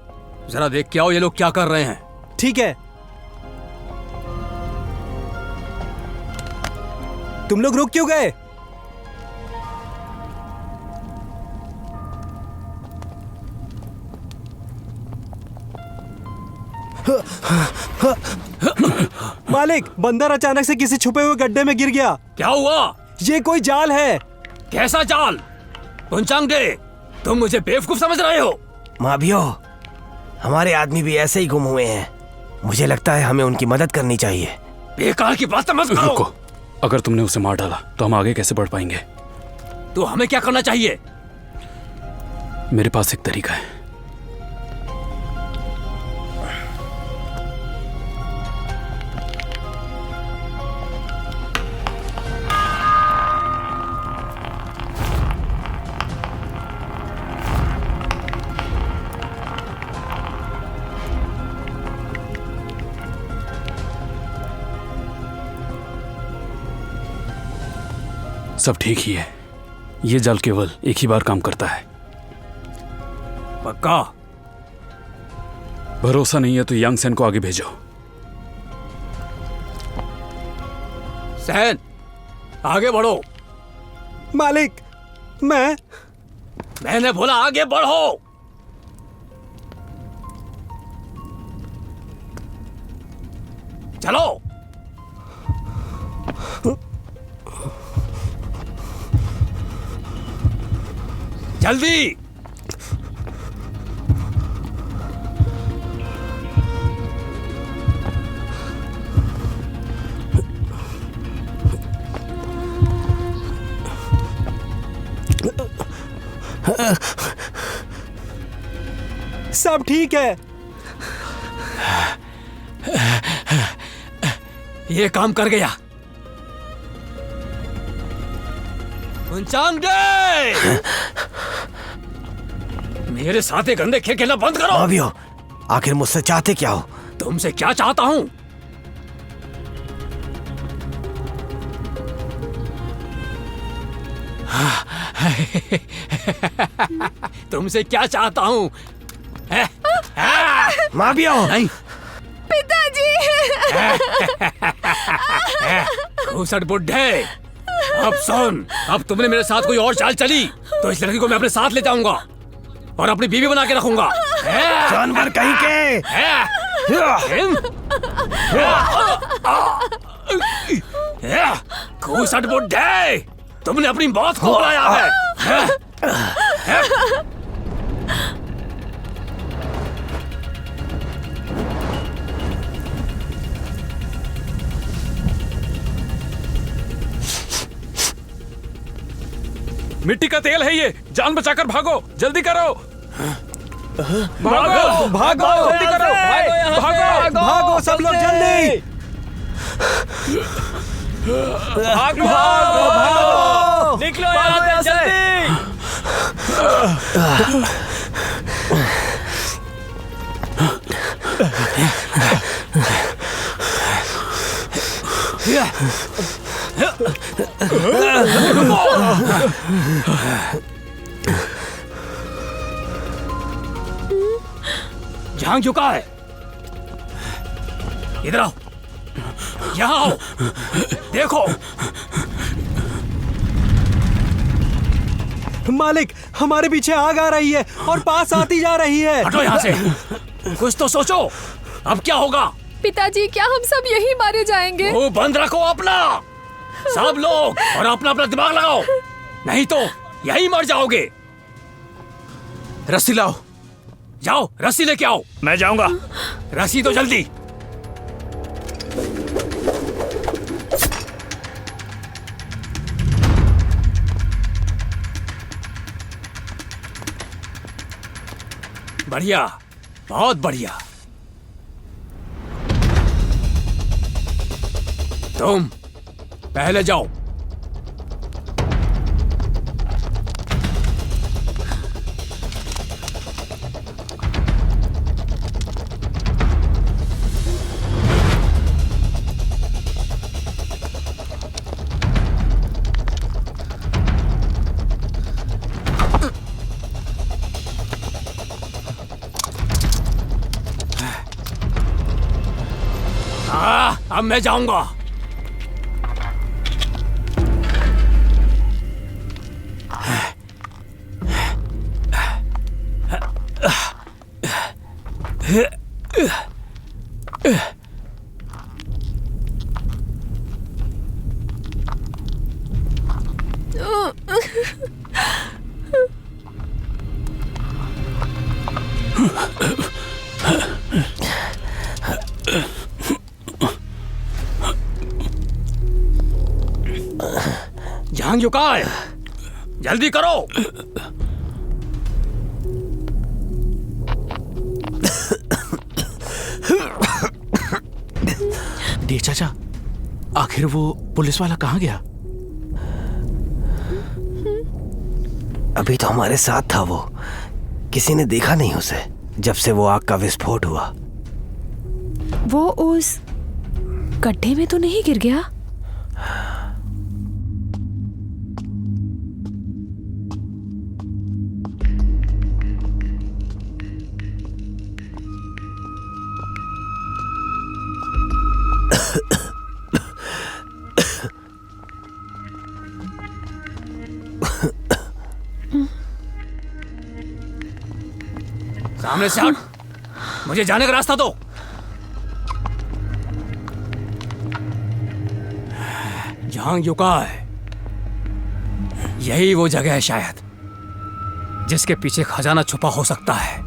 जरा देख के आओ ये लोग क्या कर रहे हैं। ठीक है। तुम लोग रुक क्यों गए? मालिक, बंदर अचानक से किसी छुपे हुए गड्ढे में गिर गया। क्या हुआ? ये कोई जाल है। कैसा जाल? बुनचांग डे, तुम मुझे बेवकूफ समझ रहे हो? माभियो, हमारे आदमी भी ऐसे ही गुम हुए हैं। मुझे लगता है हमें उनकी मदद करनी चाहिए। बेकार की बात मत करो। रुको, अगर तुमने उसे मार डाला तो हम आगे कैसे बढ़ पाएंगे? तो हमें क्या करना चाहिए? मेरे पास एक तरीका है। सब ठीक ही है। ये जाल केवल एक ही बार काम करता है। पक्का? भरोसा नहीं है तो यांग सेन को आगे भेजो। सैन, आगे बढ़ो। मालिक, मैंने बोला आगे बढ़ो। चलो। जल्दी। सब ठीक है। ये काम कर गया। पंचांगदे, मेरे साथ ये गंदे खेल खेलना बंद करो। मावियो, आखिर मुझसे चाहते क्या हो? तुमसे क्या चाहता हूं? तुमसे क्या चाहता हूं? मावियो, नहीं। पिताजी। घूसट बुड्ढे, अब सुन, अब तुमने मेरे साथ कोई और चाल चली तो इस लड़की को मैं अपने साथ ले जाऊंगा और अपनी बीवी बना के रखूंगा। जानवर कहीं के। घूसट बुड्ढे, तुमने अपनी मौत को बुलाया है। मिट्टी का तेल है ये, जान बचाकर भागो, जल्दी करो। भागो भागो, जल्दी करो, भागो भागो सब लोग जल्दी। भागो भागो, निकलो यहाँ से जल्दी। जहां झुका है, इधर आओ, यहाँ आओ, देखो। मालिक, हमारे पीछे आग आ रही है और पास आती जा रही है। हटो यहाँ से, कुछ तो सोचो, अब क्या होगा? पिताजी, क्या हम सब यही मारे जाएंगे? वो बंद रखो अपना, सब लोग, और अपना अपना दिमाग लगाओ, नहीं तो यही मर जाओगे। रस्सी लाओ। जाओ, रस्सी लेके आओ। मैं जाऊंगा। रस्सी तो जल्दी। बढ़िया, बहुत बढ़िया। तुम पहले जाओ। अब मैं जाऊंगा। जहांगीर कहाँ है? जल्दी करो। डी चाचा, आखिर वो पुलिस वाला कहाँ गया? अभी तो हमारे साथ था वो, किसी ने देखा नहीं उसे जब से वो आग का विस्फोट हुआ। वो उस गड्ढे में तो नहीं गिर गया? सामने से हट, मुझे जाने का रास्ता दो। झांग युकाई, यही वो जगह है शायद जिसके पीछे खजाना छुपा हो सकता है।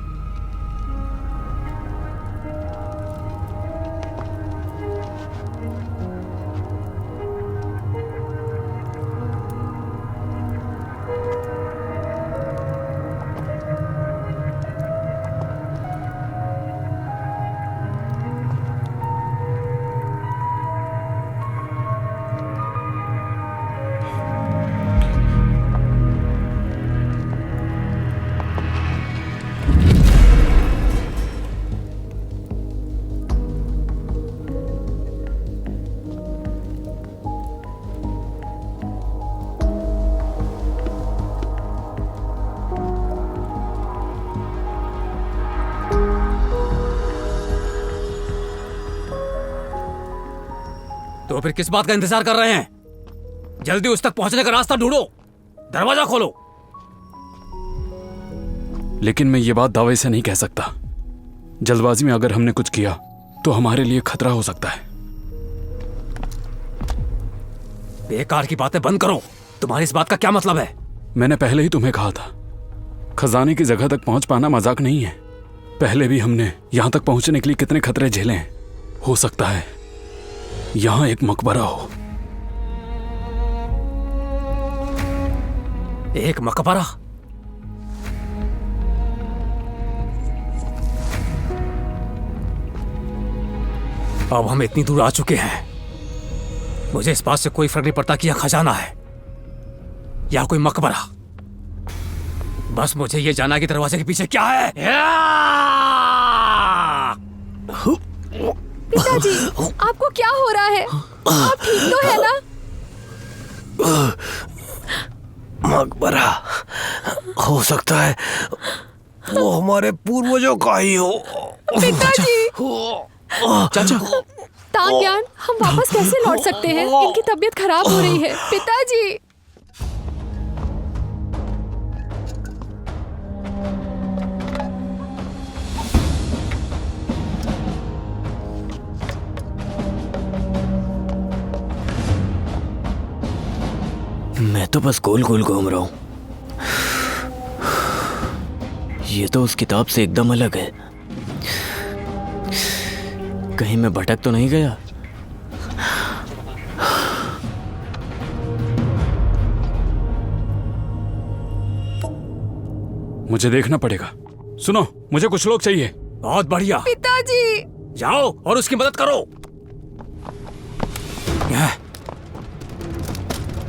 तो फिर किस बात का इंतजार कर रहे हैं? जल्दी उस तक पहुंचने का रास्ता ढूंढो, दरवाजा खोलो। लेकिन मैं ये बात दावे से नहीं कह सकता। जल्दबाजी में अगर हमने कुछ किया तो हमारे लिए खतरा हो सकता है। बेकार की बातें बंद करो। तुम्हारी इस बात का क्या मतलब है? मैंने पहले ही तुम्हें कहा था, खजाने की जगह तक पहुंच पाना मजाक नहीं है। पहले भी हमने यहां तक पहुंचने के लिए कितने खतरे झेले हैं। हो सकता है यहां एक मकबरा हो। एक मकबरा? अब हम इतनी दूर आ चुके हैं, मुझे इस बात से कोई फर्क नहीं पड़ता कि यह खजाना है या कोई मकबरा। बस मुझे यह जाना कि दरवाजे के पीछे क्या है। पिताजी, आपको क्या हो रहा है? आप ठीक तो है ना? मकबरा हो सकता है वो हमारे पूर्वजों का ही हो। पिताजी! चाचा, तांग्यान, हम वापस कैसे लौट सकते हैं? इनकी तबीयत खराब हो रही है। पिताजी! मैं तो बस गोल गोल घूम रहा हूं। ये तो उस किताब से एकदम अलग है। कहीं मैं भटक तो नहीं गया? मुझे देखना पड़ेगा। सुनो, मुझे कुछ लोग चाहिए। बहुत बढ़िया। पिताजी! जाओ और उसकी मदद करो।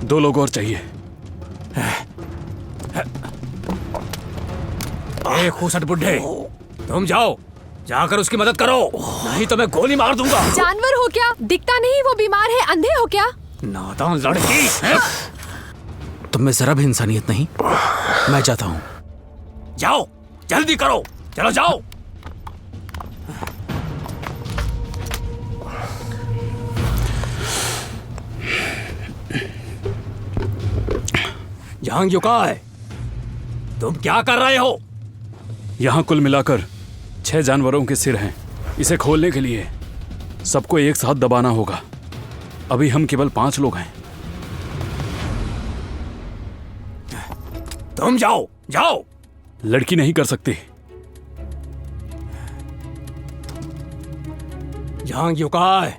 2 लोग और चाहिए। खूसट बुड्ढे, तुम जाओ, जाकर उसकी मदद करो, नहीं तो मैं गोली मार दूंगा। जानवर हो क्या? दिखता नहीं वो बीमार है? अंधे हो क्या? नादान लड़की! तुम में जरा भी इंसानियत नहीं। मैं जाता हूं। जाओ, जल्दी करो, चलो जाओ। झांग युकाई, तुम क्या कर रहे हो? यहां कुल मिलाकर 6 जानवरों के सिर हैं। इसे खोलने के लिए सबको एक साथ दबाना होगा। अभी हम केवल 5 लोग हैं। तुम जाओ, जाओ। लड़की नहीं कर सकती। झांग युकाई,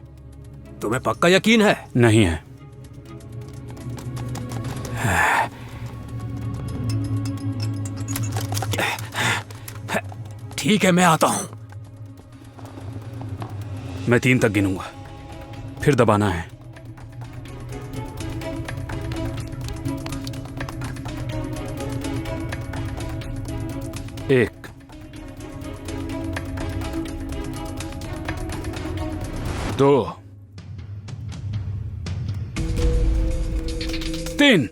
तुम्हें पक्का यकीन है? नहीं है। ठीक है, मैं आता हूं। मैं 3 तक गिनूंगा, फिर दबाना है। 1 2 3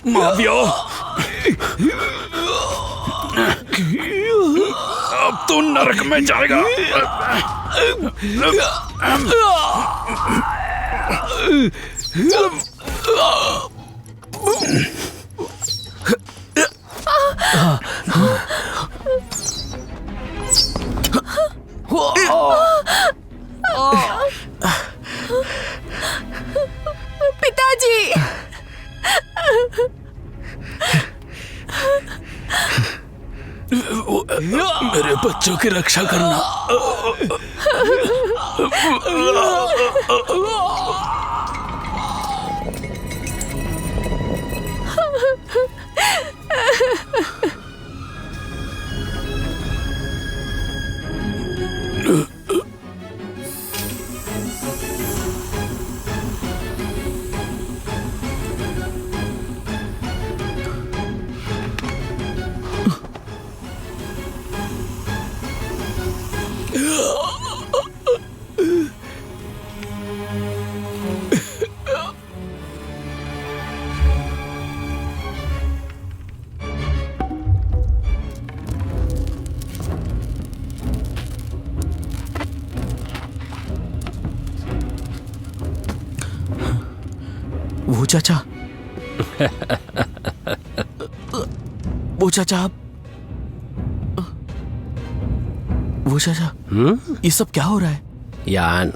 मावियो, अब तू नरक में जाएगा। पिताजी, मेरे बच्चों की रक्षा करना। वो चाचा, वो चाचा, वो चाचा, ये सब क्या हो रहा है? यान,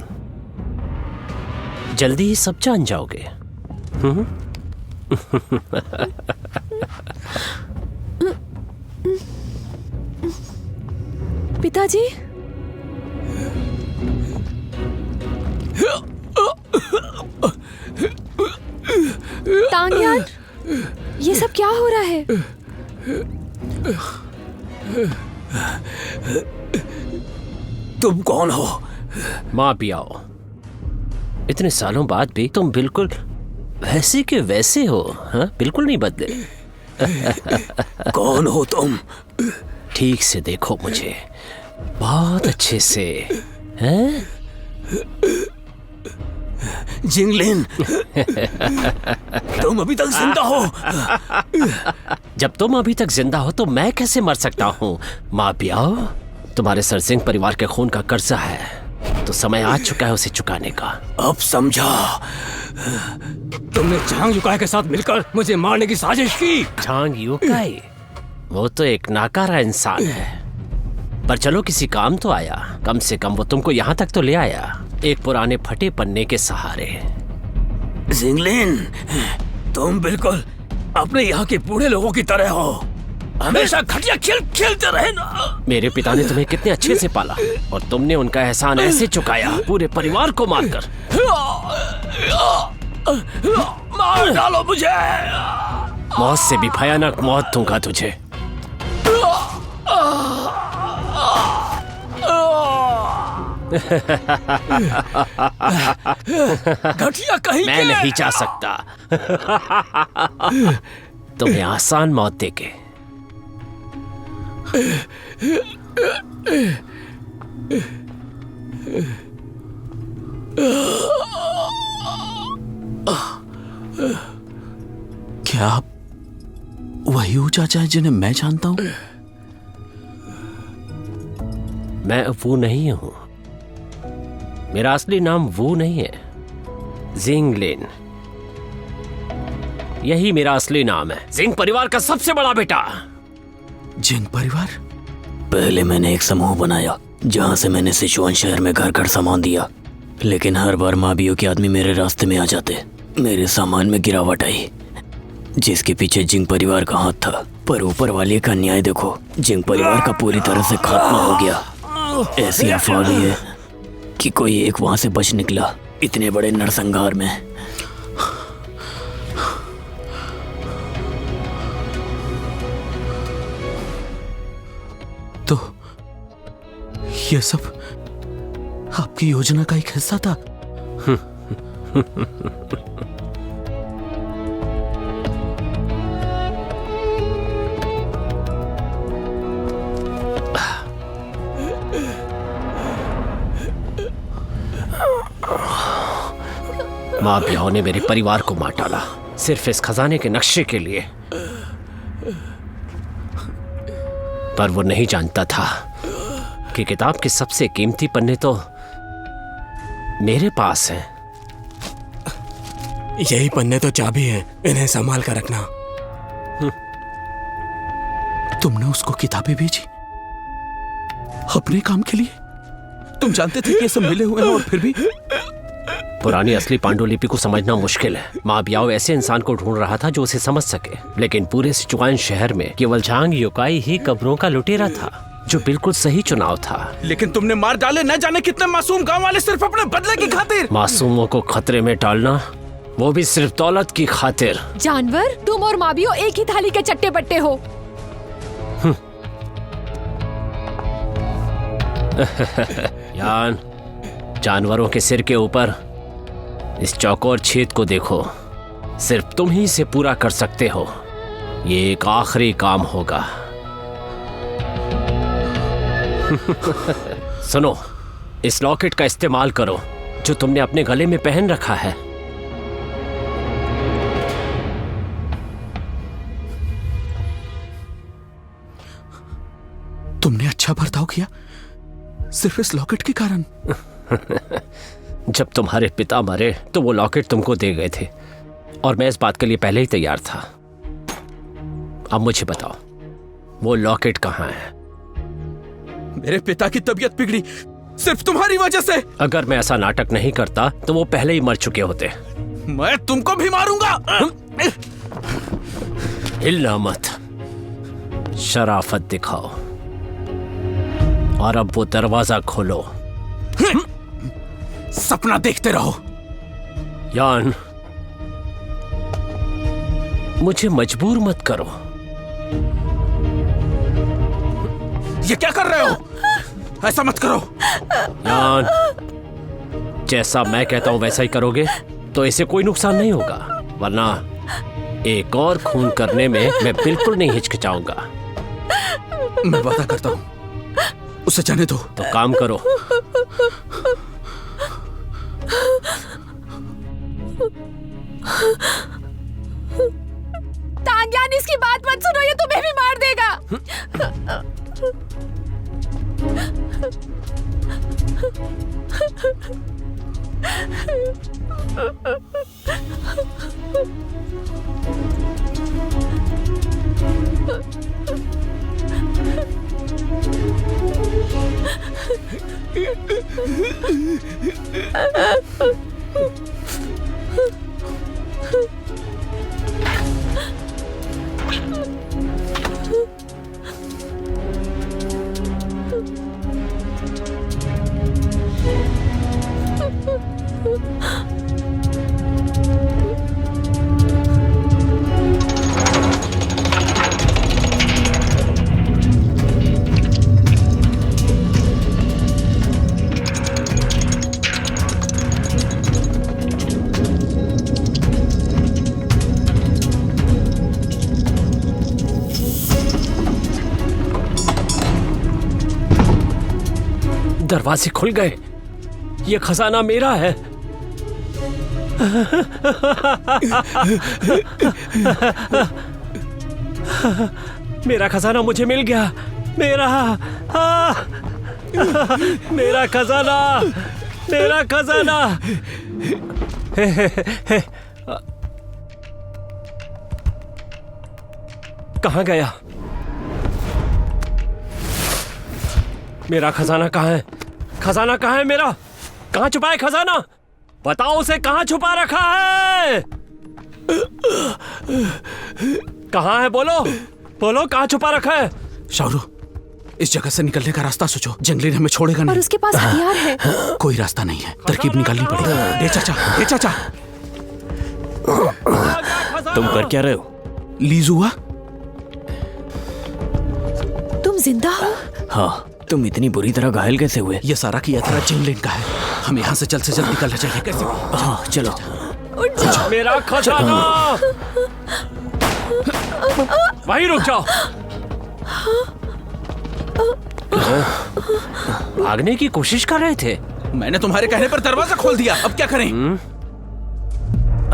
जल्दी ही सब जान जाओगे। पिताजी, तांग्यान, ये सब क्या हो रहा है? तुम कौन हो? माँ पियाओ, इतने सालों बाद भी तुम बिल्कुल वैसे के वैसे हो। हाँ, बिल्कुल नहीं बदले। कौन हो तुम? ठीक से देखो मुझे, बहुत अच्छे से। हैं? जिंगलिन, तुम अभी तक जिंदा हो? जब तुम अभी तक जिंदा हो तो मैं कैसे मर सकता हूँ? माँ पियाओ, तुम्हारे सरसिंह परिवार के खून का कर्जा है, तो समय आ चुका है उसे चुकाने का। अब समझा। तुमने झांग युकाई के साथ मिलकर मुझे मारने की साजिश की। झांग युकाई? वो तो एक नाकारा इंसान है, पर चलो किसी काम तो आया। कम से कम वो तुमको यहाँ तक तो ले आया, एक पुराने फटे पन्ने के सहारे। जिंगलिन, तुम बिल्कुल अपने यहाँ के बूढ़े लोगों की तरह हो, हमेशा खटिया खेलते रहे ना। मेरे पिता ने तुम्हें कितने अच्छे से पाला और तुमने उनका एहसान ऐसे चुकाया, पूरे परिवार को मारकर। मार डालो मुझे। मौत से भी भयानक मौत दूंगा तुझे। घटिया कहीं मैं नहीं जा सकता तुम्हें आसान मौत देके। क्या आप वही वो चाचा है जिन्हें मैं जानता हूं? मैं वो नहीं हूं, मेरा असली नाम वो नहीं है, जिंगलिन। यही मेरा असली नाम है, जिंग परिवार का सबसे बड़ा बेटा। जिंग परिवार? पहले मैंने एक समूह बनाया जहां से मैंने सिचुआन शहर में घर घर सामान दिया, लेकिन हर बार माबियों के आदमी मेरे रास्ते में आ जाते। मेरे सामान में गिरावट आई, जिसके पीछे जिंग परिवार का हाथ था। पर ऊपर वाले का न्याय देखो, जिंग परिवार का पूरी तरह से खात्मा हो गया। ऐसी अफवाह भी है कि कोई एक वहां से बच निकला, इतने बड़े नरसंहार में। तो ये सब आपकी योजना का एक हिस्सा था? माँ ब्याओ ने मेरे परिवार को मार डाला सिर्फ इस खजाने के नक्शे के लिए। पर वो नहीं जानता था कि किताब के सबसे कीमती पन्ने तो मेरे पास हैं। यही पन्ने तो चाबी है, इन्हें संभाल कर रखना। तुमने उसको किताबें भेजी अपने काम के लिए? तुम जानते थे कि ये सब मिले हुए हैं और फिर भी? पुरानी असली पांडुलिपि को समझना मुश्किल है। माँ ब्याओ ऐसे इंसान को ढूंढ रहा था जो उसे समझ सके, लेकिन पूरे सिचुआन शहर में केवल झांग योकाई ही कब्रों का लुटेरा था, जो बिल्कुल सही चुनाव था। लेकिन तुमने मार डाले न जाने कितने मासूम गांव वाले सिर्फ अपने बदले की खातिर। मासूमों को खतरे में डालना, वो भी सिर्फ दौलत की खातिर। जानवर, तुम और माबियो एक ही थाली के चट्टे बट्टे हो। यान, जानवरों के सिर के ऊपर इस चौकोर छेद को देखो। सिर्फ तुम ही इसे पूरा कर सकते हो। ये एक आखिरी काम होगा। सुनो, इस लॉकेट का इस्तेमाल करो जो तुमने अपने गले में पहन रखा है। तुमने अच्छा बर्ताव किया सिर्फ इस लॉकेट के कारण। जब तुम्हारे पिता मरे तो वो लॉकेट तुमको दे गए थे और मैं इस बात के लिए पहले ही तैयार था। अब मुझे बताओ, वो लॉकेट कहाँ है? मेरे पिता की तबीयत बिगड़ी सिर्फ तुम्हारी वजह से। अगर मैं ऐसा नाटक नहीं करता तो वो पहले ही मर चुके होते। मैं तुमको भी मारूंगा। हिलना मत, शराफत दिखाओ और अब वो दरवाजा खोलो। सपना देखते रहो। यान, मुझे मजबूर मत करो। ये क्या कर रहे हो? ऐसा मत करो। यान, जैसा मैं कहता हूं वैसा ही करोगे तो इसे कोई नुकसान नहीं होगा, वरना एक और खून करने में मैं बिल्कुल नहीं हिचकिचाऊंगा। मैं वादा करता हूं, उसे जाने दो। तो काम करो। तांग्यान, इसकी बात मत सुनो, ये तुम्हें भी मार देगा। दरवाजे खुल गए। ये खजाना मेरा है। मेरा खजाना मुझे मिल गया। मेरा मेरा खजाना, मेरा खजाना। कहाँ गया? मेरा खजाना कहाँ है? खजाना कहाँ है मेरा? कहाँ छुपा है खजाना? बताओ उसे, कहाँ छुपा रखा है? कहाँ है? बोलो बोलो, कहाँ छुपा रखा है? शाहरुख, इस जगह से निकलने का रास्ता सोचो। जंगली हमें छोड़ेगा नहीं। और उसके पास हथियार है। कोई रास्ता नहीं है, तरकीब निकालनी पड़ेगी। दे चाचा, दे चाचा। तुम कर क्या रहे हो? लीज हुआ? तुम जिंदा हो? हाँ। तुम इतनी बुरी तरह घायल कैसे हुए? ये सारा की यात्रा जिंगलेन का है। हम यहाँ से जल्द निकलना चाहिए। कैसे? हाँ, चलो। उठ जाओ। मेरा खजाना! वहीं रुक जाओ। भागने की कोशिश कर रहे थे। मैंने तुम्हारे कहने पर दरवाजा खोल दिया। अब क्या करें?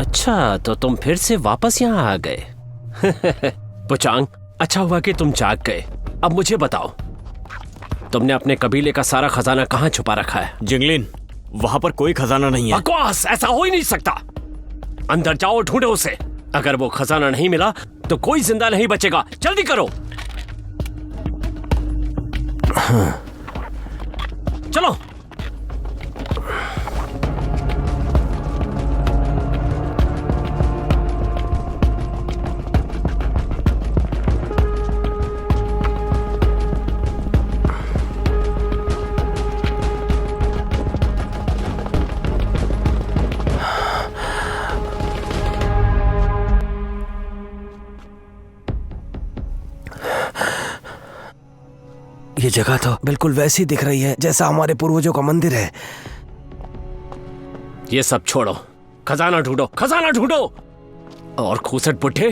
अच्छा, तो तुम फिर से वापस यहाँ आ गए। पुचांग, अच्छा हुआ कि तुम जाग गए। अब मुझे बताओ, तुमने अपने कबीले का सारा खजाना कहाँ छुपा रखा है? जिंगलिन, वहां पर कोई खजाना नहीं है। बकवास, ऐसा हो ही नहीं सकता। अंदर जाओ, ढूंढो उसे। अगर वो खजाना नहीं मिला तो कोई जिंदा नहीं बचेगा। जल्दी करो। चलो। ये जगह तो बिल्कुल वैसी दिख रही है जैसा हमारे पूर्वजों का मंदिर है। ये सब छोड़ो, खजाना ढूंढो, खजाना ढूंढो। और खूसट बुड्ढे,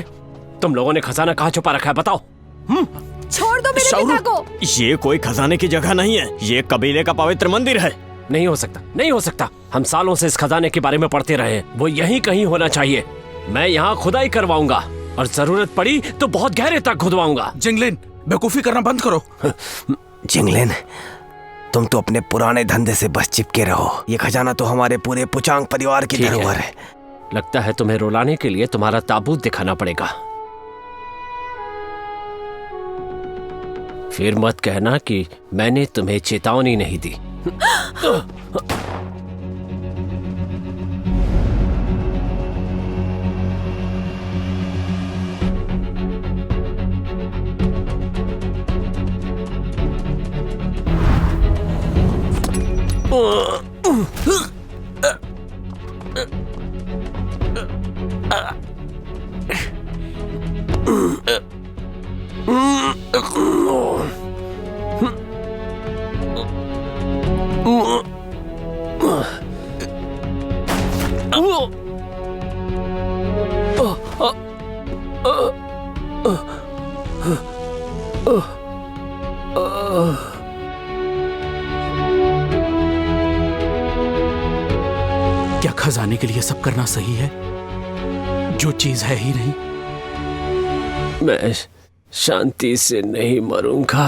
तुम लोगों ने खजाना कहाँ छुपा रखा है, बताओ। छोड़ दो मेरे पिता को। ये कोई खजाने की जगह नहीं है, ये कबीले का पवित्र मंदिर है। नहीं हो सकता, नहीं हो सकता। हम सालों से इस खजाने के बारे में पढ़ते रहे हैं। वो यहीं कहीं होना चाहिए। मैं यहाँ खुदाई करवाऊंगा और जरूरत पड़ी तो बहुत गहरे तक खुदवाऊंगा। जिंगलिन, बेवकूफी करना बंद करो। जिंगलिन, तुम तो अपने पुराने धंधे से बस चिपके रहो। ये खजाना तो हमारे पूरे पुचांग परिवार की धरोहर है। लगता है तुम्हें रुलाने के लिए तुम्हारा ताबूत दिखाना पड़ेगा। फिर मत कहना कि मैंने तुम्हें चेतावनी नहीं दी। क्या खजाने के लिए सब करना सही है जो चीज है ही नहीं? मैं शांति से नहीं मरूंगा।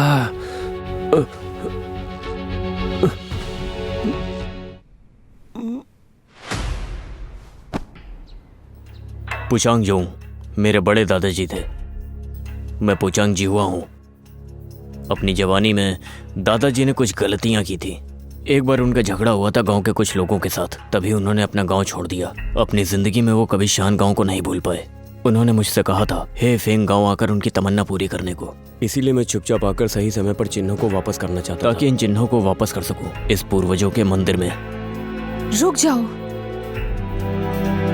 पुचांग जोंग मेरे बड़े दादाजी थे। मैं पुचांग जी हुआ हूँ। अपनी जवानी में दादाजी ने कुछ गलतियां की थी। एक बार उनका झगड़ा हुआ था गांव के कुछ लोगों के साथ, तभी उन्होंने अपना गांव छोड़ दिया। अपनी जिंदगी में वो कभी शान गांव को नहीं भूल पाए। उन्होंने मुझसे कहा था हे फेंग गांव आकर उनकी तमन्ना पूरी करने को। इसीलिए मैं चुपचाप आकर सही समय पर चिन्हों को वापस करना चाहता ताकि इन चिन्हों को वापस कर सकूं इस पूर्वजों के मंदिर में। रुक जाओ,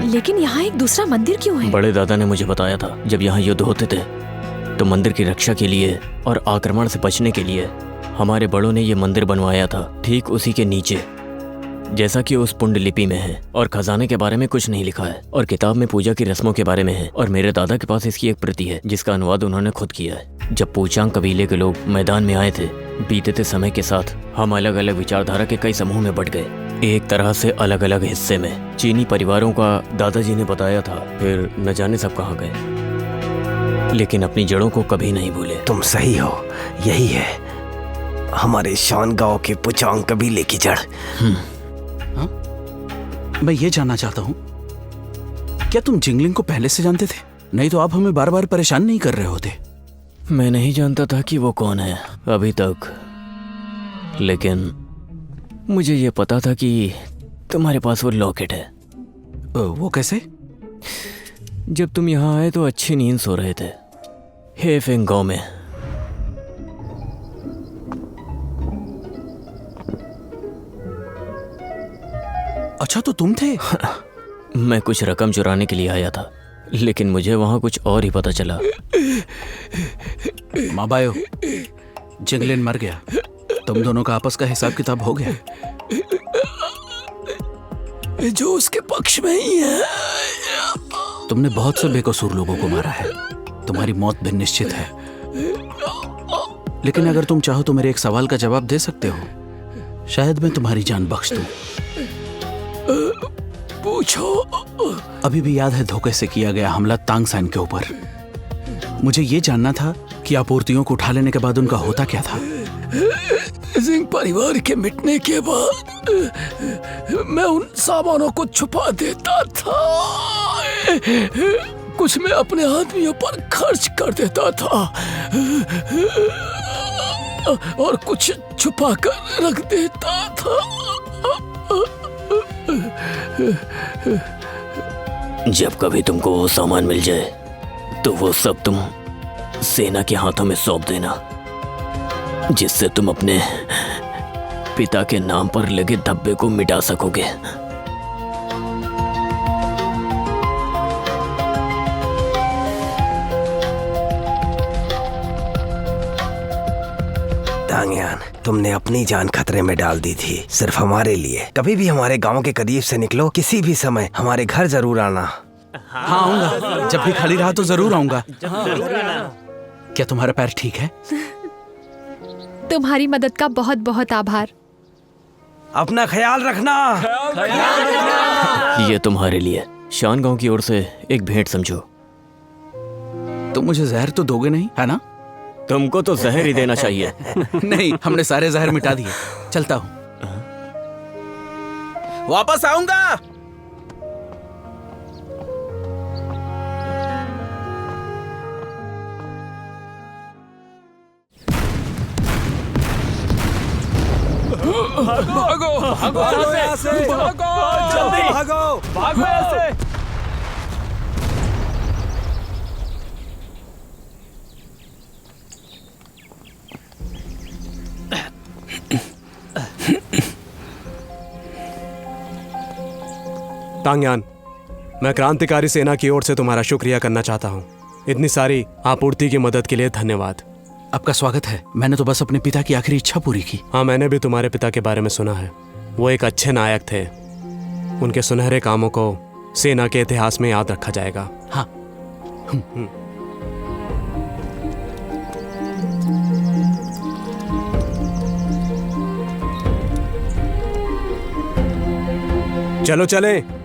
लेकिन यहाँ एक दूसरा मंदिर क्यों है? बड़े दादा ने मुझे बताया था जब यहाँ युद्ध होते थे तो मंदिर की रक्षा के लिए और आक्रमण से बचने के लिए हमारे बड़ों ने ये मंदिर बनवाया था, ठीक उसी के नीचे जैसा कि उस पुंड लिपि में है। और खजाने के बारे में कुछ नहीं लिखा है और किताब में पूजा की रस्मों के बारे में है। और मेरे दादा के पास इसकी एक प्रति है जिसका अनुवाद उन्होंने खुद किया है। जब पुचांग कबीले के लोग मैदान में आए थे, बीतते समय के साथ हम अलग अलग विचारधारा के कई समूह में बंट गए, एक तरह से अलग अलग हिस्से में। चीनी परिवारों का दादाजी ने बताया था, फिर न जाने सब कहाँ गए, लेकिन अपनी जड़ों को कभी नहीं भूले। तुम सही हो, यही है हमारे शान गांव के पुचांग कबीले की जड़। मैं ये जानना चाहता हूँ, क्या तुम जिंगलिंग को पहले से जानते थे? नहीं तो आप हमें बार बार परेशान नहीं कर रहे होते। मैं नहीं जानता था कि वो कौन है अभी तक, लेकिन मुझे ये पता था कि तुम्हारे पास वो लॉकेट है। वो कैसे? जब तुम यहाँ आए तो अच्छी नींद सो रहे थे हेफेंग गांव में। अच्छा, तो तुम थे? मैं कुछ रकम चुराने के लिए आया था, लेकिन मुझे वहां कुछ और ही पता चला। माँ बायो, जिंगलिन मर गया। तुम दोनों का आपस का हिसाब किताब हो गया जो उसके पक्ष में ही है। तुमने बहुत से बेकसूर लोगों को मारा है, तुम्हारी मौत भी निश्चित है। लेकिन अगर तुम चाहो तो मेरे एक सवाल का जवाब दे सकते हो, शायद मैं तुम्हारी जान बख्श दूं। पूछो। अभी भी याद है धोखे से किया गया हमला तांगसान के ऊपर। मुझे ये जानना था कि आपूर्तियों को उठा लेने के बाद उनका होता क्या था। सिंह परिवार के मिटने के बाद मैं उन सामानों को छुपा देता था, कुछ मैं अपने आदमियों पर खर्च कर देता था और कुछ छुपा कर रख देता था। जब कभी तुमको वो सामान मिल जाए तो वो सब तुम सेना के हाथों में सौंप देना, जिससे तुम अपने पिता के नाम पर लगे धब्बे को मिटा सकोगे। तांगयान, तुमने अपनी जान खतरे में डाल दी थी सिर्फ हमारे लिए। कभी भी हमारे गांव के करीब से निकलो, किसी भी समय हमारे घर जरूर आना। हाँ आऊंगा, जब भी खाली रहा तो जरूर आऊंगा। क्या तुम्हारा पैर ठीक है? तुम्हारी मदद का बहुत बहुत आभार। अपना ख्याल रखना। ये तुम्हारे लिए शान गांव की ओर से एक भेंट समझो। तुम मुझे जहर तो दोगे नहीं, है ना? तुमको तो जहर ही देना चाहिए। नहीं, हमने सारे जहर मिटा दिए। चलता हूँ, वापस आऊंगा। भागो भागो यहाँ से, भागो जल्दी, भागो यहाँ से। तांगयान, मैं क्रांतिकारी सेना की ओर से तुम्हारा शुक्रिया करना चाहता हूँ। इतनी सारी आपूर्ति की मदद के लिए धन्यवाद। आपका स्वागत है। मैंने तो बस अपने पिता की आखिरी इच्छा पूरी की। हाँ, मैंने भी तुम्हारे पिता के बारे में सुना है। वो एक अच्छे नायक थे। उनके सुनहरे कामों को सेना के इतिहास में याद रखा जाएगा। हाँ। चलो चलें।